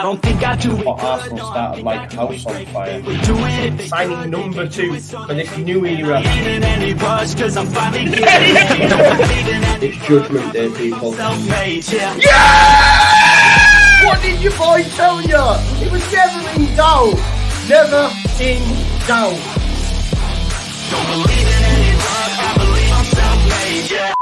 don't think I do it. Arsenal started like house on fire. Signing number 2 for this new era. It's Judgment Day, people. Yeah! What did your boy tell you? It was never in doubt. Never in doubt. Don't believe in any love, I believe I'm self-made, yeah.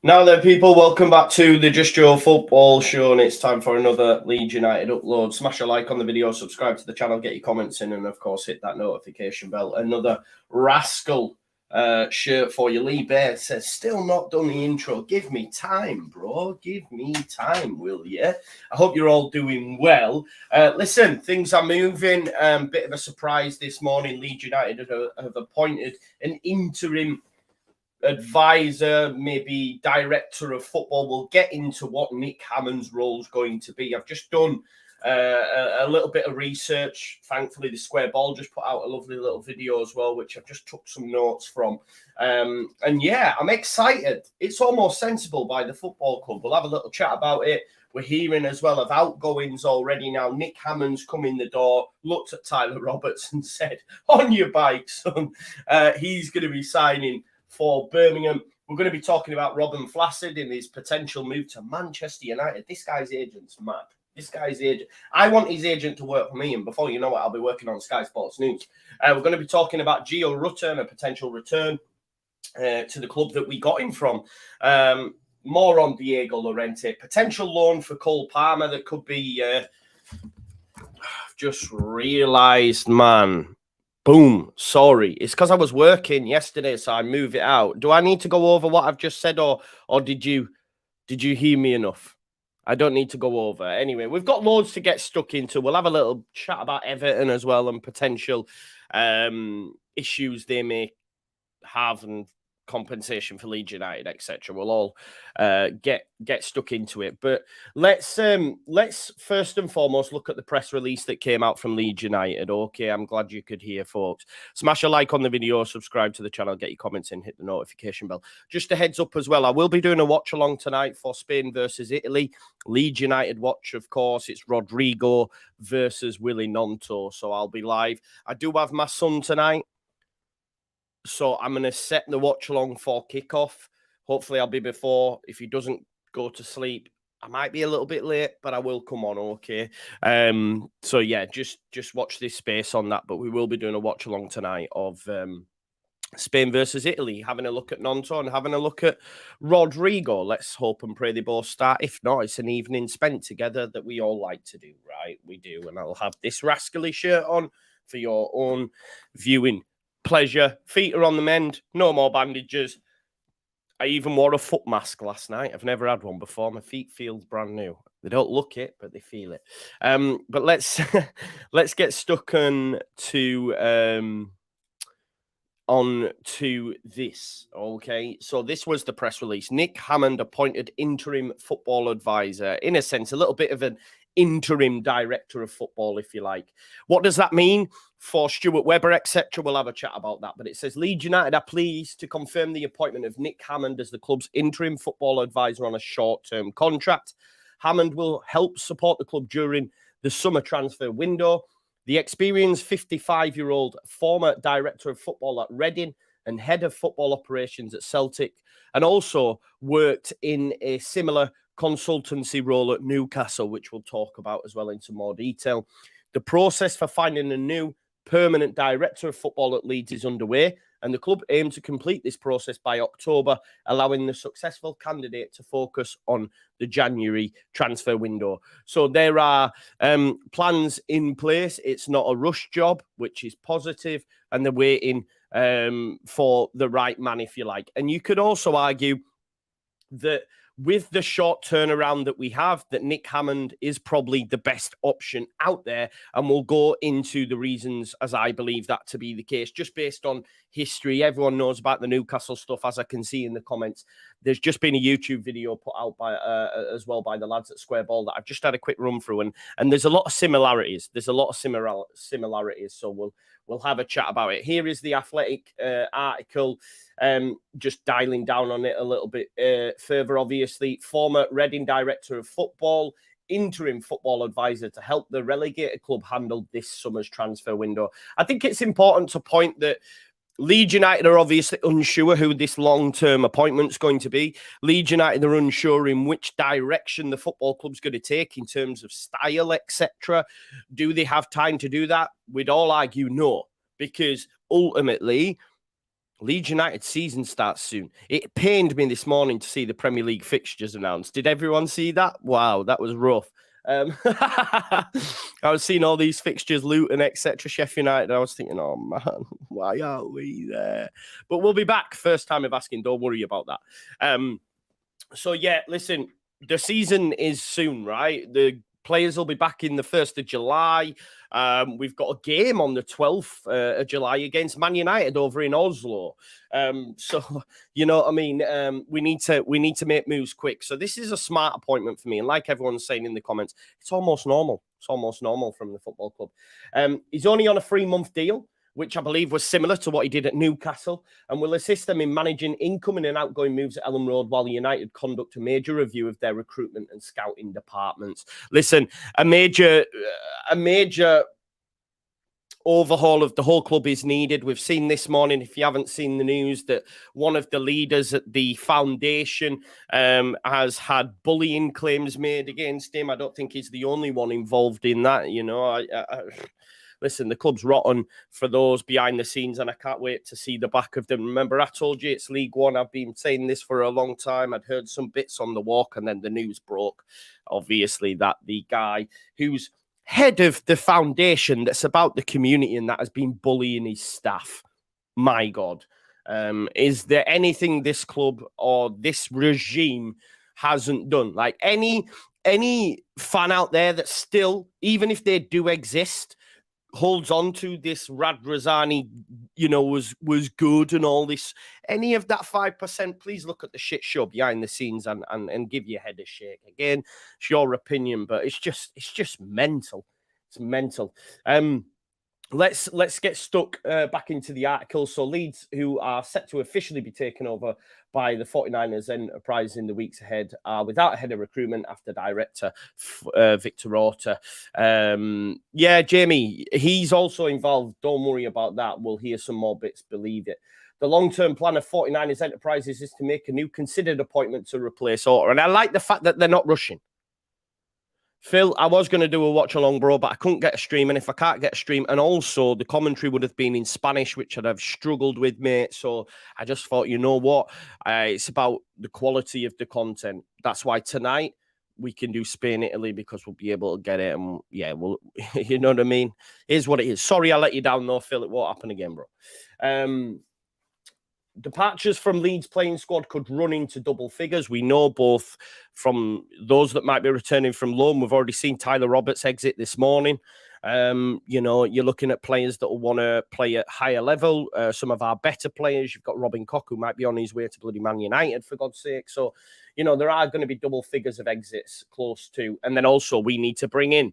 Now then, people, welcome back to the Just Joe Football Show, and it's time for another Leeds United upload. Smash a like on the video, subscribe to the channel, get your comments in, and of course hit that notification bell. Another rascal shirt for you. Lee Bear says, still not done the intro. Give me time, bro. Give me time, will you? I hope you're all doing well. Listen, things are moving. Bit of a surprise this morning. Leeds United have appointed an interim advisor, maybe director of football. We'll get into what Nick Hammond's role is going to be. I've just done a little bit of research. Thankfully, the Square Ball just put out a lovely little video as well, which I've just took some notes from. And yeah, I'm excited. It's almost sensible by the football club. We'll have a little chat about it. We're hearing as well of outgoings already now. Nick Hammond's come in the door, looked at Tyler Roberts and said, on your bike, son. He's going to be signing for Birmingham. We're going to be talking about Robin Flaccid in his potential move to Manchester United. This guy's agent's mad. This guy's agent. I want his agent to work for me, and before you know it, I'll be working on Sky Sports News. We're going to be talking about Gio Rutter and a potential return to the club that we got him from. More on Diego Llorente. Potential loan for Cole Palmer that could be... just realised, man. Boom. Sorry. It's because I was working yesterday, so I move it out. Do I need to go over what I've just said, or did you hear me enough? I don't need to go over. Anyway, we've got loads to get stuck into. We'll have a little chat about Everton as well and potential issues they may have and compensation for Leeds United, etc. We'll all get stuck into it. But let's first and foremost look at the press release that came out from Leeds United. Okay, I'm glad you could hear, folks. Smash a like on the video, subscribe to the channel, get your comments in, hit the notification bell. Just a heads up as well, I will be doing a watch along tonight for Spain versus Italy. Leeds United watch, of course. It's Rodrigo versus Willy Gnonto, so I'll be live. I do have my son tonight, so I'm going to set the watch along for kickoff. Hopefully I'll be before. If he doesn't go to sleep, I might be a little bit late, but I will come on, okay? So yeah, just watch this space on that. But we will be doing a watch along tonight of Spain versus Italy, having a look at Gnonto and having a look at Rodrigo. Let's hope and pray they both start. If not, it's an evening spent together that we all like to do, right? We do. And I'll have this rascally shirt on for your own viewing pleasure. Feet are on the mend. No more bandages. I even wore a foot mask last night. I've never had one before. My feet feel brand new. They don't look it, but they feel it. But let's get stuck on to this. Okay, so this was the press release. Nick Hammond appointed interim football advisor. In a sense, a little bit of an interim director of football, if you like. What does that mean for Stuart Webber, etc.? We'll have a chat about that. But it says Leeds United are pleased to confirm the appointment of Nick Hammond as the club's interim football advisor on a short-term contract. Hammond will help support the club during the summer transfer window. The experienced 55-year-old former director of football at Reading and head of football operations at Celtic, and also worked in a similar consultancy role at Newcastle, which we'll talk about as well in some more detail. The process for finding a new permanent director of football at Leeds is underway, and the club aim to complete this process by October, allowing the successful candidate to focus on the January transfer window. So there are plans in place. It's not a rush job, which is positive, and they're waiting for the right man, if you like. And you could also argue that with the short turnaround that we have, that Nick Hammond is probably the best option out there. And we'll go into the reasons as I believe that to be the case, just based on history. Everyone knows about the Newcastle stuff, as I can see in the comments. There's just been a YouTube video put out by as well by the lads at Square Ball that I've just had a quick run through. And there's a lot of similarities. There's a lot of similarities. So we'll have a chat about it. Here is the Athletic article. Just dialing down on it a little bit further, obviously. Former Reading director of football interim football advisor to help the relegated club handle this summer's transfer window. I think it's important to point that Leeds United are obviously unsure who this long-term appointment's going to be. Leeds United are unsure in which direction the football club's going to take in terms of style, etc. Do they have time to do that? We'd all argue no, because ultimately, Leeds United season starts soon. It pained me this morning to see the Premier League fixtures announced. Did everyone see that? Wow, that was rough. I was seeing all these fixtures, Luton, etc., Sheffield United. I was thinking, oh man, why aren't we there? But we'll be back. First time of asking, don't worry about that. So yeah, listen, the season is soon, right? The players will be back in the 1st of July. We've got a game on the 12th of July against Man United over in Oslo. So, you know what I mean? We need to make moves quick. So this is a smart appointment for me. And like everyone's saying in the comments, it's almost normal. It's almost normal from the football club. He's only on a 3-month deal, which I believe was similar to what he did at Newcastle, and will assist them in managing incoming and outgoing moves at Ellen Road while United conduct a major review of their recruitment and scouting departments. Listen, a major overhaul of the whole club is needed. We've seen this morning, if you haven't seen the news, that one of the leaders at the foundation has had bullying claims made against him. I don't think he's the only one involved in that. You know, listen, the club's rotten for those behind the scenes, and I can't wait to see the back of them. Remember, I told you it's League One. I've been saying this for a long time. I'd heard some bits on the walk, and then the news broke, obviously, that the guy who's head of the foundation that's about the community and that has been bullying his staff. My God. Is there anything this club or this regime hasn't done? Like any fan out there that still, even if they do exist, holds on to this Radrazani, you know, was good and all this. Any of that 5%, please look at the shit show behind the scenes and give your head a shake. Again, it's your opinion, but it's just mental. It's mental. Let's get stuck back into the article. So Leeds, who are set to officially be taken over by the 49ers Enterprise in the weeks ahead, are without a head of recruitment after director Victor Rutter. Yeah, Jamie, he's also involved. Don't worry about that. We'll hear some more bits, believe it. The long-term plan of 49ers Enterprises is to make a new considered appointment to replace Rutter. And I like the fact that they're not rushing. Phil, I was going to do a watch-along, bro, but I couldn't get a stream. And if I can't get a stream, and also the commentary would have been in Spanish, which I'd have struggled with, mate. So I just thought, you know what? It's about the quality of the content. That's why tonight we can do Spain, Italy, because we'll be able to get it. And yeah, well, you know what I mean? Here's what it is. Sorry I let you down, though, Phil. It won't happen again, bro. Departures from Leeds playing squad could run into double figures. We know both from those that might be returning from loan. We've already seen Tyler Roberts exit this morning. You know, you're looking at players that will want to play at higher level. Some of our better players. You've got Robin Koch, who might be on his way to bloody Man United, for God's sake. So, you know, there are going to be double figures of exits close to. And then also we need to bring in,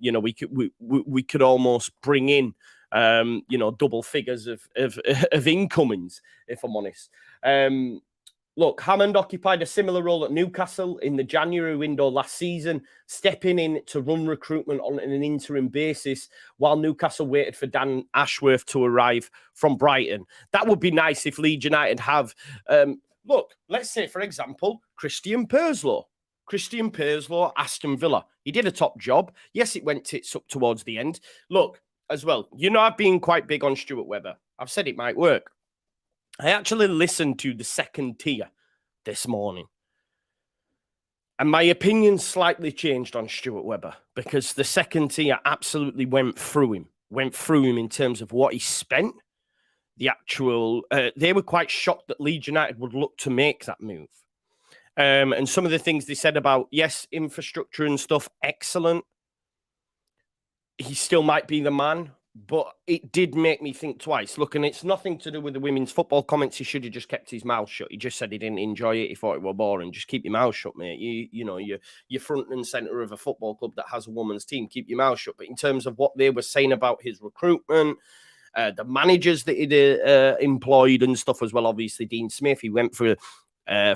you know, we could almost bring in, you know, double figures of incomings, if I'm honest. Look, Hammond occupied a similar role at Newcastle in the January window last season, stepping in to run recruitment on an interim basis while Newcastle waited for Dan Ashworth to arrive from Brighton. That would be nice if Leeds United have, look, let's say, for example, Christian Perslow, Aston Villa. He did a top job. Yes, it went tits up towards the end. Look, as well, you know, I've been quite big on Stuart Webber. I've said it might work. I actually listened to the second tier this morning. And my opinion slightly changed on Stuart Webber because the second tier absolutely went through him in terms of what he spent. The actual, they were quite shocked that Leeds United would look to make that move. And some of the things they said about, yes, infrastructure and stuff, excellent. He still might be the man, but it did make me think twice. Look, and it's nothing to do with the women's football comments. He should have just kept his mouth shut. He just said he didn't enjoy it. He thought it were boring. Just keep your mouth shut, mate. You know, you're front and centre of a football club that has a women's team. Keep your mouth shut. But in terms of what they were saying about his recruitment, the managers that he employed and stuff as well, obviously Dean Smith, he went for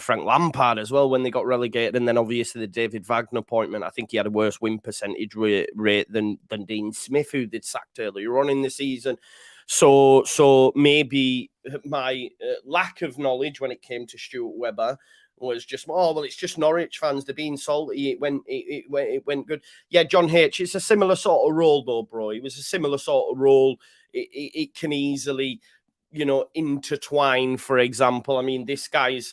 Frank Lampard as well when they got relegated, and then obviously the David Wagner appointment. I think he had a worse win percentage rate than Dean Smith, who they'd sacked earlier on in the season. So maybe my lack of knowledge when it came to Stuart Webber was just, it's just Norwich fans, they're being salty. It went good. Yeah, John H, it's a similar sort of role though, bro. It was a similar sort of role. It can easily, intertwine, for example. I mean, this guy's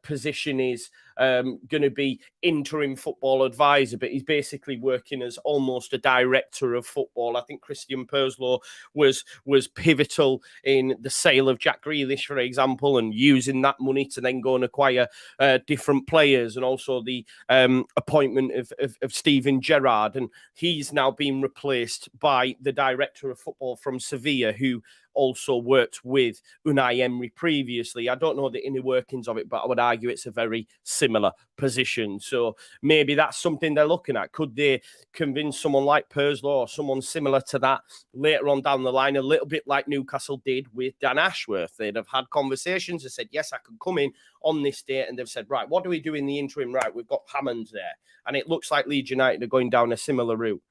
position is going to be interim football advisor, but he's basically working as almost a director of football. I think Christian Purslow was pivotal in the sale of Jack Grealish, for example, and using that money to then go and acquire different players, and also the appointment of Steven Gerrard. And he's now been replaced by the director of football from Sevilla, who also worked with Unai Emery previously. I don't know the inner workings of it, but I would argue it's a very similar position. So maybe that's something they're looking at. Could they convince someone like Purslow or someone similar to that later on down the line, a little bit like Newcastle did with Dan Ashworth? They'd have had conversations and said, yes, I could come in on this date. And they've said, right, what do we do in the interim? Right, we've got Hammond there. And it looks like Leeds United are going down a similar route.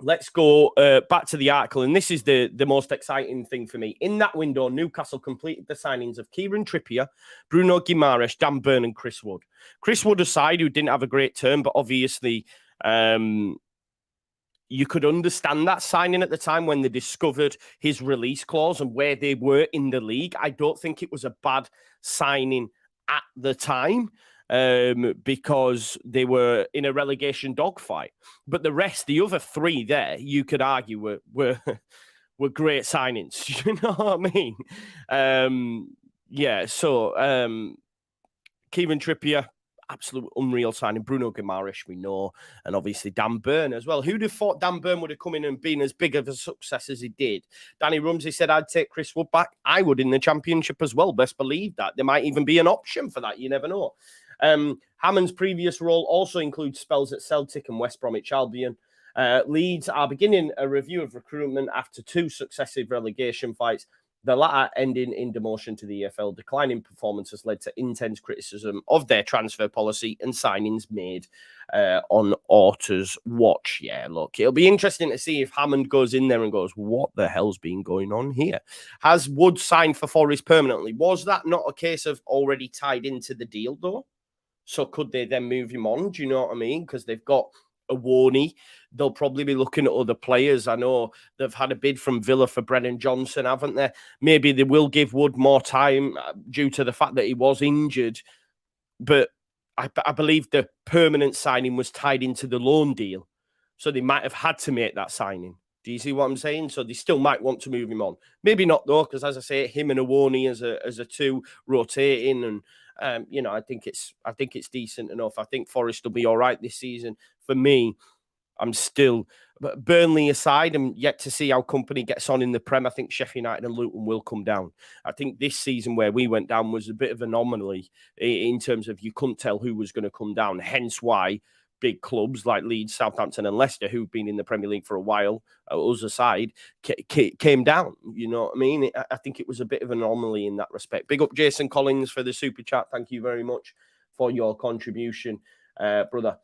Let's go back to the article, and this is the most exciting thing for me. In that window, Newcastle completed the signings of Kieran Trippier, Bruno Guimaraes, Dan Burn, and Chris Wood. Chris Wood aside, who didn't have a great term, but obviously you could understand that signing at the time when they discovered his release clause and where they were in the league. I don't think it was a bad signing at the time, because they were in a relegation dogfight. But the rest, the other three there, you could argue were great signings. You know what I mean? Kieran Trippier, absolute unreal signing. Bruno Guimaraes, we know, and obviously Dan Burn as well. Who'd have thought Dan Burn would have come in and been as big of a success as he did? Danny Rumsey said, I'd take Chris Wood back. I would in the Championship as well. Best believe that. There might even be an option for that. You never know. Hammond's previous role also includes spells at Celtic and West Bromwich Albion. Leeds are beginning a review of recruitment after 2 successive relegation fights, the latter ending in demotion to the EFL. Declining performance has led to intense criticism of their transfer policy and signings made on Orta's watch. Yeah, look, it'll be interesting to see if Hammond goes in there and goes, what the hell's been going on here? Has Wood signed for Forest permanently? Was that not a case of already tied into the deal, though? So could they then move him on? Do you know what I mean? Because they've got a Warney. They'll probably be looking at other players. I know they've had a bid from Villa for Brennan Johnson, haven't they? Maybe they will give Wood more time due to the fact that he was injured. But I believe the permanent signing was tied into the loan deal. So they might have had to make that signing. Do you see what I'm saying? So they still might want to move him on. Maybe not, though, because as I say, him and Awoni as a two rotating, and I think it's decent enough. I think Forest will be all right this season. For me, I'm still Burnley aside. I'm yet to see how Company gets on in the Prem. I think Sheffield United and Luton will come down. I think this season where we went down was a bit of an anomaly in terms of you couldn't tell who was going to come down. Hence why big clubs like Leeds, Southampton and Leicester, who've been in the Premier League for a while, us aside, came down. You know what I mean? I think it was a bit of an anomaly in that respect. Big up Jason Collins for the super chat. Thank you very much for your contribution, brother.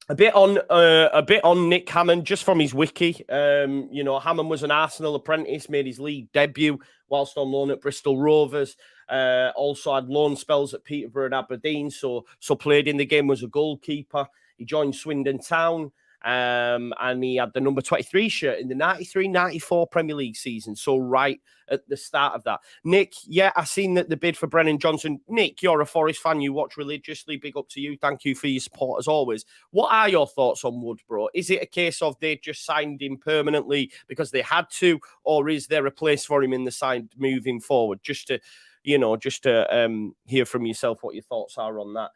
A bit on Nick Hammond, just from his wiki. Hammond was an Arsenal apprentice, made his league debut whilst on loan at Bristol Rovers. Also had loan spells at Peterborough and Aberdeen, so played in the game, was a goalkeeper. He joined Swindon Town, and he had the number 23 shirt in the 93-94 Premier League season, so right at the start of that. Nick, yeah, I seen that the bid for Brennan Johnson. Nick, you're a Forest fan, you watch religiously, big up to you. Thank you for your support as always. What are your thoughts on Wood, bro? Is it a case of they just signed him permanently because they had to, or is there a place for him in the side moving forward? Just to hear from yourself what your thoughts are on that.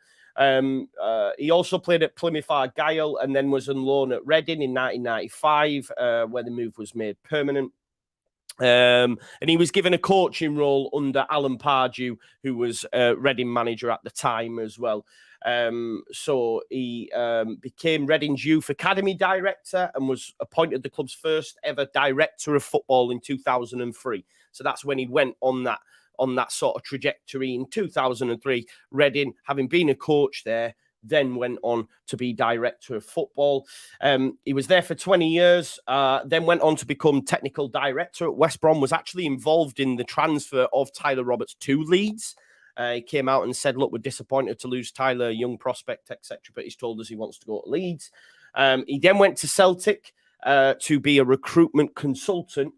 He also played at Plymouth Argyle and then was on loan at Reading in 1995, where the move was made permanent. And he was given a coaching role under Alan Pardew, who was Reading manager at the time as well. So he became Reading's Youth Academy director and was appointed the club's first ever director of football in 2003. So that's when he went on that on that sort of trajectory in 2003. Reading, having been a coach there, then went on to be director of football. He was there for 20 years, then went on to become technical director at West Brom, was actually involved in the transfer of Tyler Roberts to Leeds. He came out and said, look, we're disappointed to lose Tyler, young prospect, etc., but he's told us he wants to go to Leeds. He then went to Celtic to be a recruitment consultant,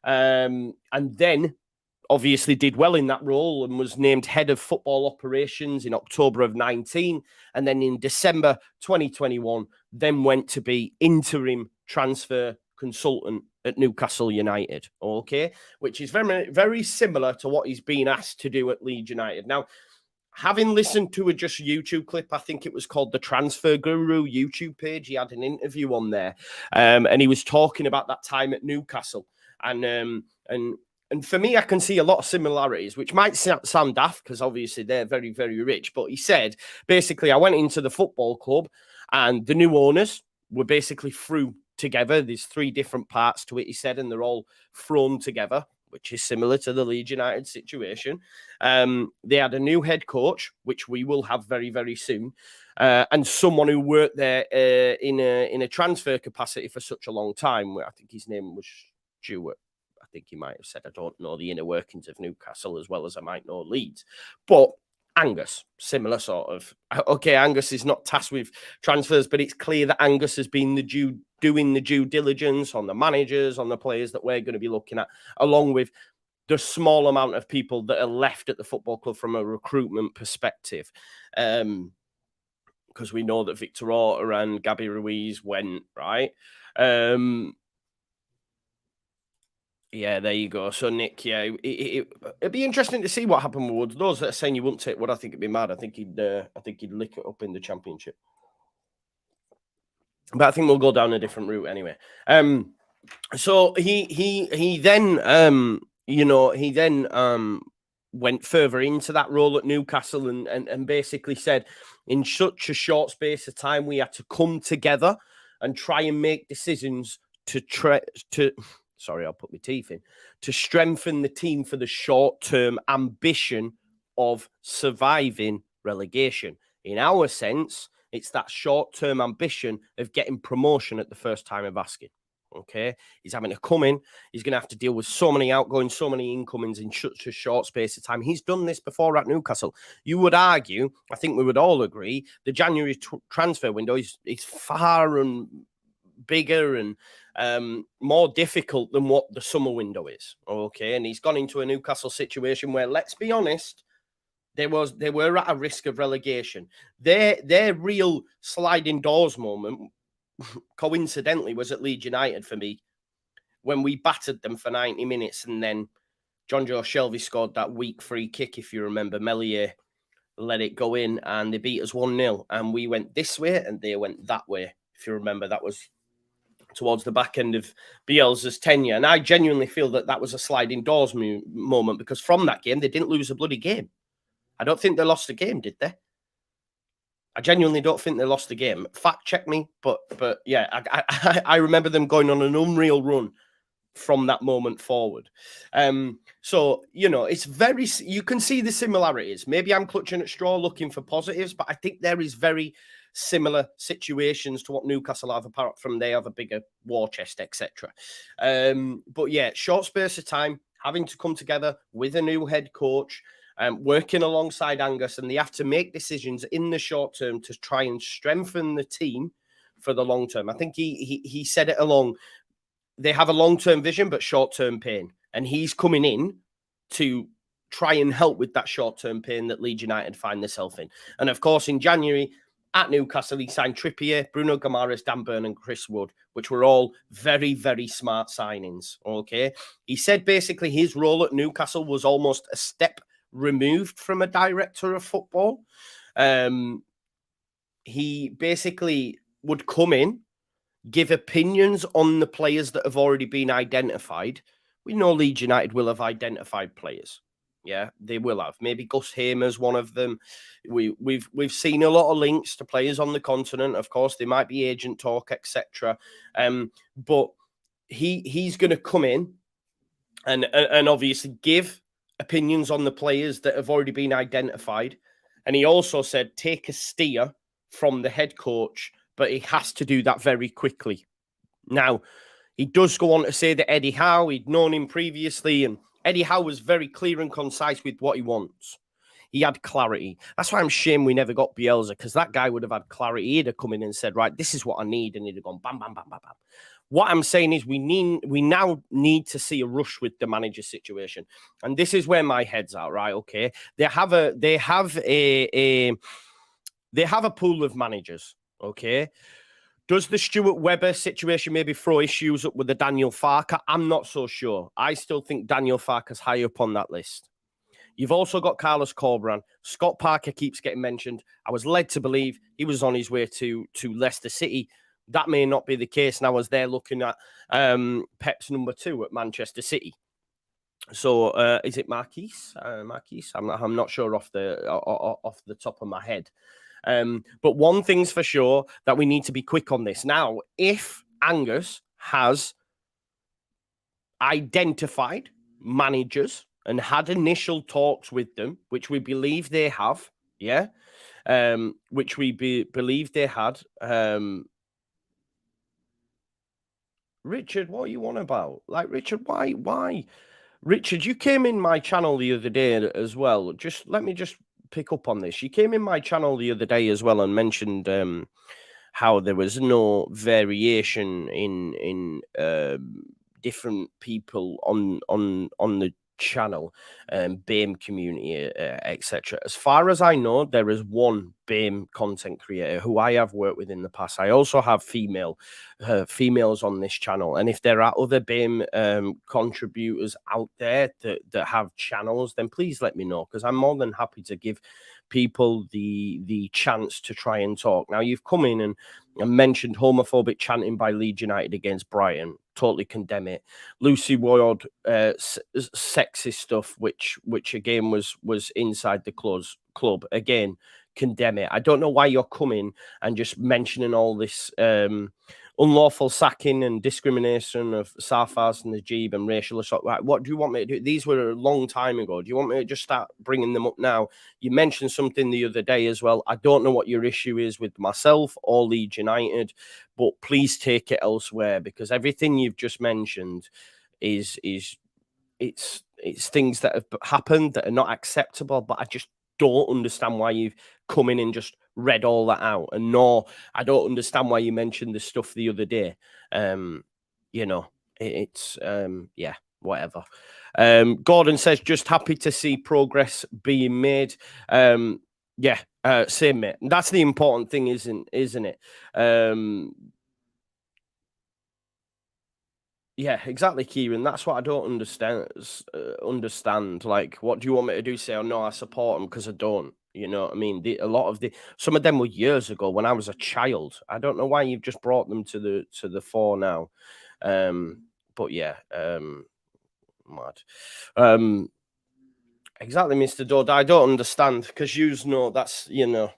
and then obviously did well in that role and was named head of football operations in October of 19. And then in December 2021, then went to be interim transfer consultant at Newcastle United. Okay. Which is very, very similar to what he's been asked to do at Leeds United. Now, having listened to a just YouTube clip, I think it was called the Transfer Guru YouTube page. He had an interview on there, and he was talking about that time at Newcastle. And for me, I can see a lot of similarities, which might sound daft because obviously they're very, very rich. But he said, basically, I went into the football club and the new owners were basically threw together. There's 3 different parts to it, he said, and they're all thrown together, which is similar to the Leeds United situation. They had a new head coach, which we will have very, very soon, and someone who worked there in a transfer capacity for such a long time. I think his name was Stewart. I think he might have said, I don't know the inner workings of Newcastle as well as I might know Leeds. But Angus, similar sort of. Okay, Angus is not tasked with transfers, but it's clear that Angus has been doing the due diligence on the managers, on the players that we're going to be looking at, along with the small amount of people that are left at the football club from a recruitment perspective. Because we know that Victor Rutter and Gabby Ruiz went, right? Yeah, there you go. So, Nick, yeah, it'd be interesting to see what happened with Woods. Those that are saying you wouldn't take Wood, I think it'd be mad. I think he'd lick it up in the Championship. But I think we'll go down a different route anyway. So he then went further into that role at Newcastle and basically said, in such a short space of time, we had to come together and try and make decisions Sorry, I'll put my teeth in. To strengthen the team for the short-term ambition of surviving relegation. In our sense, it's that short-term ambition of getting promotion at the first time of asking. Okay? He's having to come in. He's going to have to deal with so many outgoings, so many incomings in such a short space of time. He's done this before at Newcastle. You would argue, I think we would all agree, the January transfer window is far and bigger and more difficult than what the summer window is. Okay, and he's gone into a Newcastle situation where, let's be honest, they were at a risk of relegation. Their real sliding doors moment, coincidentally, was at Leeds United for me, when we battered them for 90 minutes and then John Joe Shelby scored that weak free kick, if you remember. Melier let it go in and they beat us 1-0, and we went this way and they went that way. If you remember, that was towards the back end of Bielsa's tenure. And I genuinely feel that was a sliding doors moment, because from that game, they didn't lose a bloody game. I don't think they lost a game, did they? I genuinely don't think they lost the game. Fact check me, but yeah, I remember them going on an unreal run from that moment forward. So, it's very, you can see the similarities. Maybe I'm clutching at straw looking for positives, but I think there is very similar situations to what Newcastle have, apart from they have a bigger war chest, etc. But yeah, short space of time, having to come together with a new head coach, working alongside Angus, and they have to make decisions in the short term to try and strengthen the team for the long term. I think he said it along. They have a long-term vision, but short-term pain. And he's coming in to try and help with that short-term pain that Leeds United find themselves in. And of course, in January at Newcastle, he signed Trippier, Bruno Guimaraes, Dan Burn, and Chris Wood, which were all very, very smart signings. Okay. He said basically his role at Newcastle was almost a step removed from a director of football. He basically would come in, give opinions on the players that have already been identified. We know Leeds United will have identified players. Yeah, they will have. Maybe Gus Hamer's one of them. We've seen a lot of links to players on the continent. Of course, there might be agent talk, etc. But he's going to come in and obviously give opinions on the players that have already been identified. And he also said, take a steer from the head coach, but he has to do that very quickly. Now, he does go on to say that Eddie Howe, he'd known him previously, and Eddie Howe was very clear and concise with what he wants. He had clarity. That's why I'm ashamed we never got Bielsa, because that guy would have had clarity. He'd have come in and said, right, this is what I need. And he'd have gone bam, bam, bam, bam, bam. What I'm saying is we now need to see a rush with the manager situation. And this is where my head's at, right? Okay. They have a pool of managers. Okay. Does the Stuart Webber situation maybe throw issues up with the Daniel Farke? I'm not so sure. I still think Daniel Farke's high up on that list. You've also got Carlos Corberán. Scott Parker keeps getting mentioned. I was led to believe he was on his way to Leicester City. That may not be the case now, as they're looking at Pep's number 2 at Manchester City. So is it Marquise? Marquise? I'm not sure off the top of my head. But one thing's for sure, that we need to be quick on this. Now, if Angus has identified managers and had initial talks with them, which we believe they have, yeah, which we believe they had. Richard, what are you on about? Like, Richard, why? Richard, you came in my channel the other day as well. Just let me just pick up on this. You came in my channel the other day as well and mentioned how there was no variation in different people on the channel, BAME community, etc. As far as I know, there is one BAME content creator who I have worked with in the past. I also have females on this channel, and if there are other BAME contributors out there that have channels, then please let me know, because I'm more than happy to give people the chance to try and talk. Now, you've come in and mentioned homophobic chanting by Leeds United against Brighton. Totally condemn it. Lucy Ward, sexist stuff, which again was inside the club. Again, condemn it. I don't know why you're coming and just mentioning all this unlawful sacking and discrimination of Sarfaz and Najib and racial assault. What do you want me to do? These were a long time ago. Do you want me to just start bringing them up now? You mentioned something the other day as well. I don't know what your issue is with myself or Leeds United, but please take it elsewhere, because everything you've just mentioned is it's things that have happened that are not acceptable. But I just don't understand why you've come in and just read all that out. And no, I don't understand why you mentioned the stuff the other day. You know, it's yeah, whatever. Gordon says, just happy to see progress being made. Yeah, same, mate. That's the important thing, isn't it? Yeah, exactly, Kieran. That's what I don't understand. Like, what do you want me to do? Say, oh no, I support them, because I don't. You know what I mean? Some of them were years ago when I was a child. I don't know why you've just brought them to the fore now. But yeah, mad. Exactly, Mr. Dodd. I don't understand, because you know that's, you know,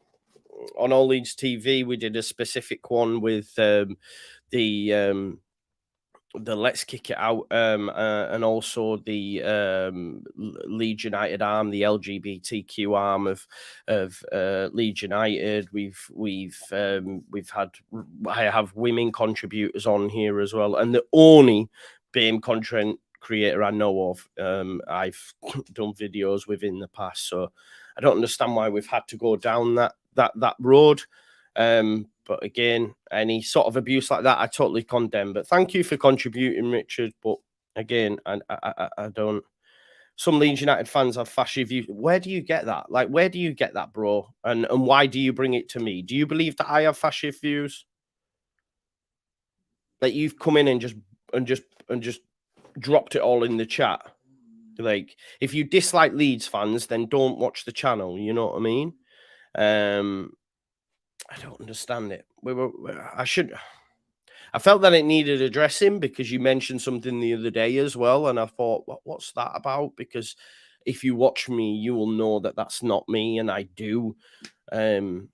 on All Leeds TV we did a specific one with the Let's Kick It Out, and also the Leeds United arm, the LGBTQ arm of Leeds United. I have women contributors on here as well, and the only BAME content creator I know of, I've done videos with in the past. So I don't understand why we've had to go down that road. But again, any sort of abuse like that, I totally condemn. But thank you for contributing, Richard. But again, I don't. Some Leeds United fans have fascist views. Where do you get that? Like, where do you get that, bro? And why do you bring it to me? Do you believe that I have fascist views? That you've come in and just dropped it all in the chat? Like, if you dislike Leeds fans, then don't watch the channel. You know what I mean? I don't understand it. I felt that it needed addressing, because you mentioned something the other day as well, and I thought, what's that about? Because if you watch me, you will know that that's not me, and I do, you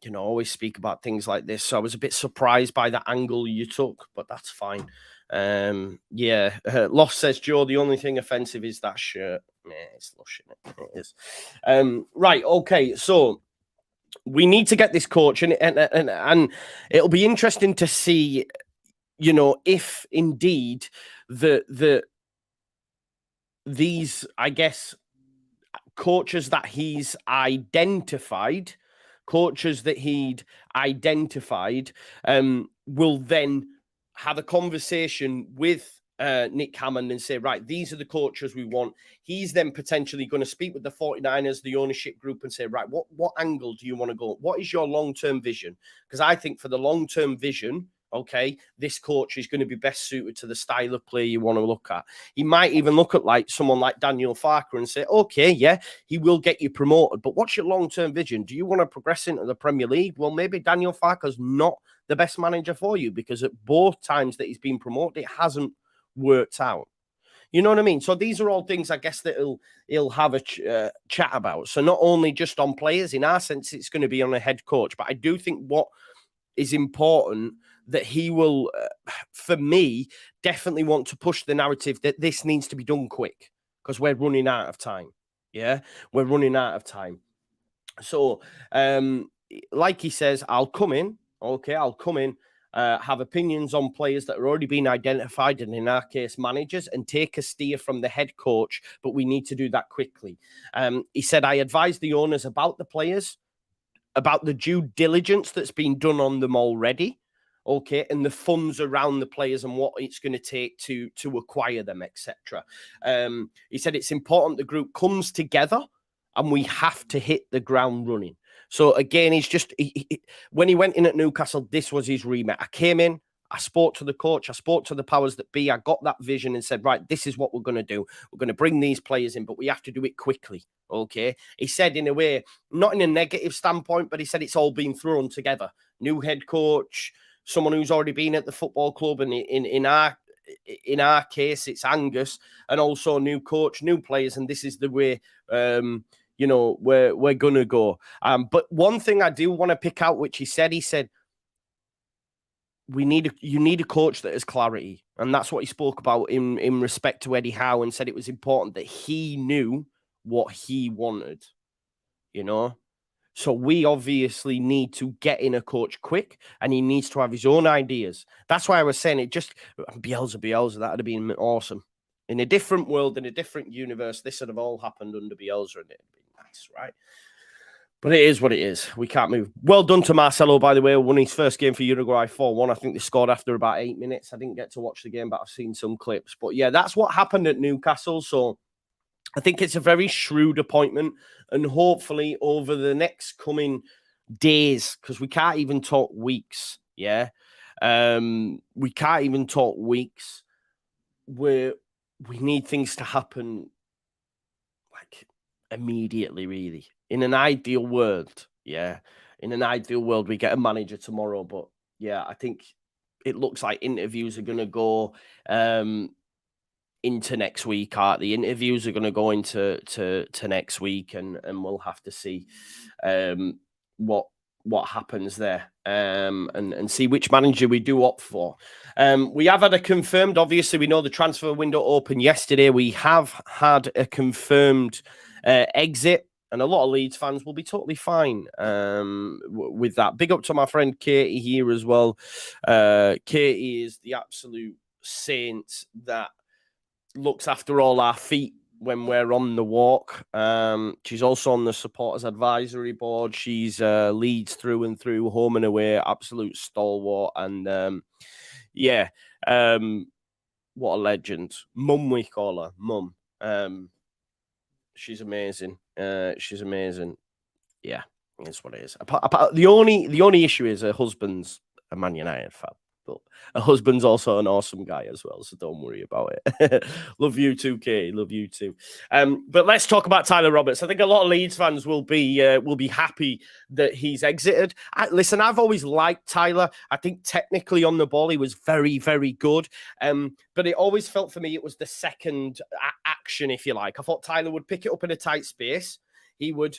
know, always speak about things like this. So I was a bit surprised by the angle you took, but that's fine. Yeah, Loss says, Joe, the only thing offensive is that shirt. Yeah, it's lush, isn't it? It is. Right, okay, so we need to get this coach, and it'll be interesting to see, you know, if indeed these, I guess, coaches that he'd identified, will then have a conversation with Nick Hammond and say, right, these are the coaches we want. He's then potentially going to speak with the 49ers, the ownership group, and say, right, what angle do you want to go? What is your long-term vision? Because I think for the long-term vision, okay, this coach is going to be best suited to the style of play you want to look at. He might even look at like someone like Daniel Farker and say, okay, yeah, he will get you promoted, but what's your long-term vision? Do you want to progress into the Premier League? Well, maybe Daniel Farker's not the best manager for you, because at both times that he's been promoted, it hasn't worked out. You know what I mean? So these are all things, I guess, that he'll have a chat about. So not only just on players, in our sense, it's going to be on a head coach. But I do think what is important, that he will, for me, definitely want to push the narrative that this needs to be done quick, because we're running out of time. Yeah, we're running out of time. So, like he says, I'll come in. Okay, I'll come in. Have opinions on players that are already being identified, and in our case, managers, and take a steer from the head coach. But we need to do that quickly. He said, I advise the owners about the players, about the due diligence that's been done on them already. Okay, and the funds around the players and what it's going to take to acquire them, etc. He said it's important the group comes together, and we have to hit the ground running. So again, he's just when he went in at Newcastle, this was his remit. I came in, I spoke to the coach, I spoke to the powers that be, I got that vision and said, right, this is what we're going to do. We're going to bring these players in, but we have to do it quickly. Okay. He said, in a way, not in a negative standpoint, but he said it's all been thrown together. New head coach, someone who's already been at the football club, and in our case, it's Angus, and also new coach, new players, and this is the way you know, we're gonna go. But one thing I do want to pick out, which he said, you need a coach that has clarity, and that's what he spoke about in respect to Eddie Howe, and said it was important that he knew what he wanted. You know, so we obviously need to get in a coach quick, and he needs to have his own ideas. That's why I was saying it. Just Bielsa, that would have been awesome. In a different world, in a different universe, this would have all happened under Bielsa, and it'd be nice, right? But it is what it is. We can't move. Well done to Marcelo, by the way. Won his first game for Uruguay 4-1. I think they scored after about 8 minutes. I didn't get to watch the game, but I've seen some clips. But yeah, that's what happened at Newcastle. So I think it's a very shrewd appointment. And hopefully over the next coming days, because we can't even talk weeks. Yeah. We can't even talk weeks. We need things to happen like immediately, really. In an ideal world, yeah. In an ideal world, we get a manager tomorrow. But yeah, I think it looks like interviews are going to go into next week. The interviews are going to go into next week, and we'll have to see what happens there, and see which manager we do opt for. We have had a confirmed, obviously we know the transfer window opened yesterday. We have had a confirmed exit, and a lot of Leeds fans will be totally fine with that. Big up to my friend Katie here as well. Katie is the absolute saint that looks after all our feet when we're on the walk. She's also on the supporters advisory board. She's Leeds through and through, home and away, absolute stalwart. And yeah, what a legend. Mum, we call her, Mum. She's amazing. She's amazing. Yeah, that's what it is. The only issue is her husband's a Man United fan. But her husband's also an awesome guy as well, so don't worry about it. Love you too, Katie. Love you too. But let's talk about Tyler Roberts. I think a lot of Leeds fans will be happy that he's exited. Listen, I've always liked Tyler. I think technically on the ball he was very, very good. But it always felt for me it was the second action, if you like. I thought Tyler would pick it up in a tight space. He would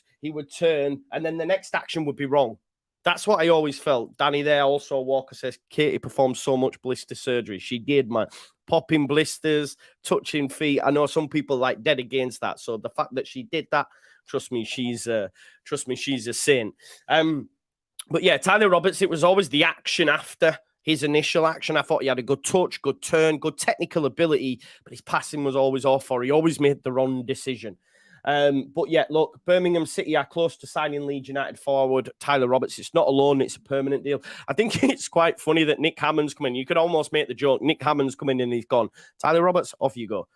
turn, and then the next action would be wrong. That's what I always felt. Danny there also, Walker says, Katie performed so much blister surgery. She did, man. Popping blisters, touching feet. I know some people like dead against that. So the fact that she did that, trust me, she's a saint. But yeah, Tyler Roberts, it was always the action after his initial action. I thought he had a good touch, good turn, good technical ability, but his passing was always off, or he always made the wrong decision. But yeah, look, Birmingham City are close to signing Leeds United forward Tyler Roberts. It's not a loan, it's a permanent deal. I think it's quite funny that Nick Hammond's come in. You could almost make the joke, Nick Hammond's come in and he's gone, Tyler Roberts, off you go.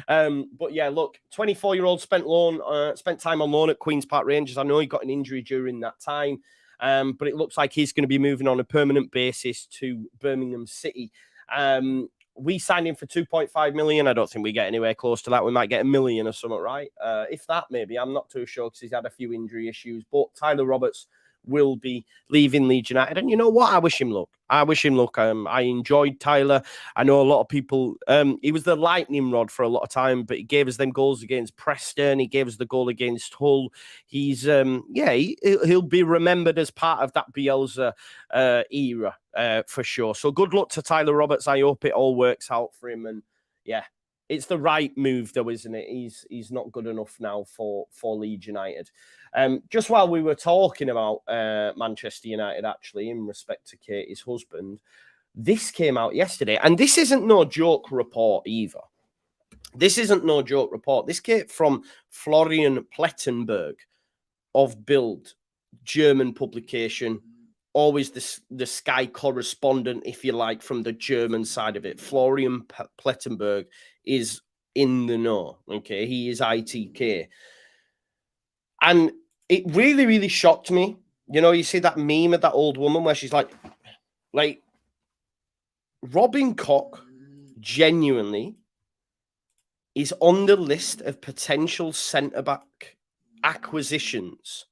But yeah, look, 24-year-old spent time on loan at Queen's Park Rangers. I know he got an injury during that time, but it looks like he's going to be moving on a permanent basis to Birmingham City. We signed him for 2.5 million. I don't think we get anywhere close to that. We might get $1 million or something, right? If that, maybe. I'm not too sure because he's had a few injury issues. But Tyler Roberts will be leaving Leeds United. And you know what? I wish him luck. I enjoyed Tyler. I know a lot of people, he was the lightning rod for a lot of time, but he gave us them goals against Preston. He gave us the goal against Hull. He's, he'll be remembered as part of that Bielsa era for sure. So good luck to Tyler Roberts. I hope it all works out for him. And yeah, it's the right move though, isn't it? He's not good enough now for Leeds United. Just while we were talking about Manchester United, actually, in respect to Katie's husband, this came out yesterday, and this isn't no joke report either. This isn't no joke report. This came from Florian Plettenberg of Bild, German publication, always the Sky correspondent, if you like, from the German side of it. Florian Plettenberg is in the know, okay? He is ITK. And it really, really shocked me. You know, you see that meme of that old woman where she's like Robin Koch genuinely is on the list of potential centre-back acquisitions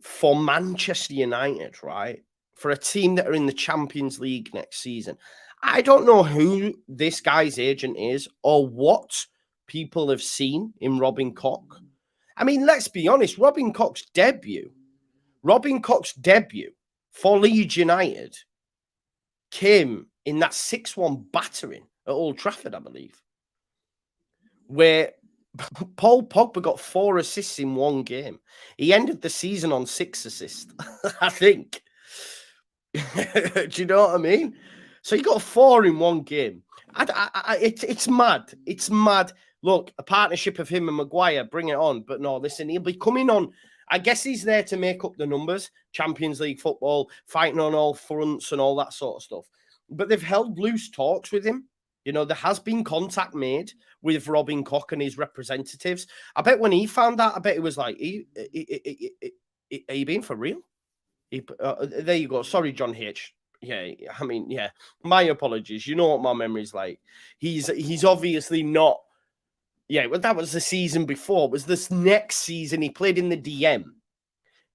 for Manchester United, right? For a team that are in the Champions League next season. I don't know who this guy's agent is or what people have seen in Robin Koch. I mean, let's be honest, Robin Koch's debut for Leeds United came in that 6-1 battering at Old Trafford, I believe, where Paul Pogba got 4 assists in one game. He ended the season on 6 assists, I think. Do you know what I mean? So he got 4 in one game. It's mad. It's mad. Look, a partnership of him and Maguire, bring it on. But no, listen, he'll be coming on. I guess he's there to make up the numbers. Champions League football, fighting on all fronts and all that sort of stuff. But they've held loose talks with him. You know, there has been contact made with Robin Koch and his representatives. I bet when he found that, I bet it was like, are you being for real? There you go. Sorry, John H. Yeah, I mean, yeah. My apologies. You know what my memory's like. He's obviously not. Yeah, well, that was the season before. It was this next season he played in the DM.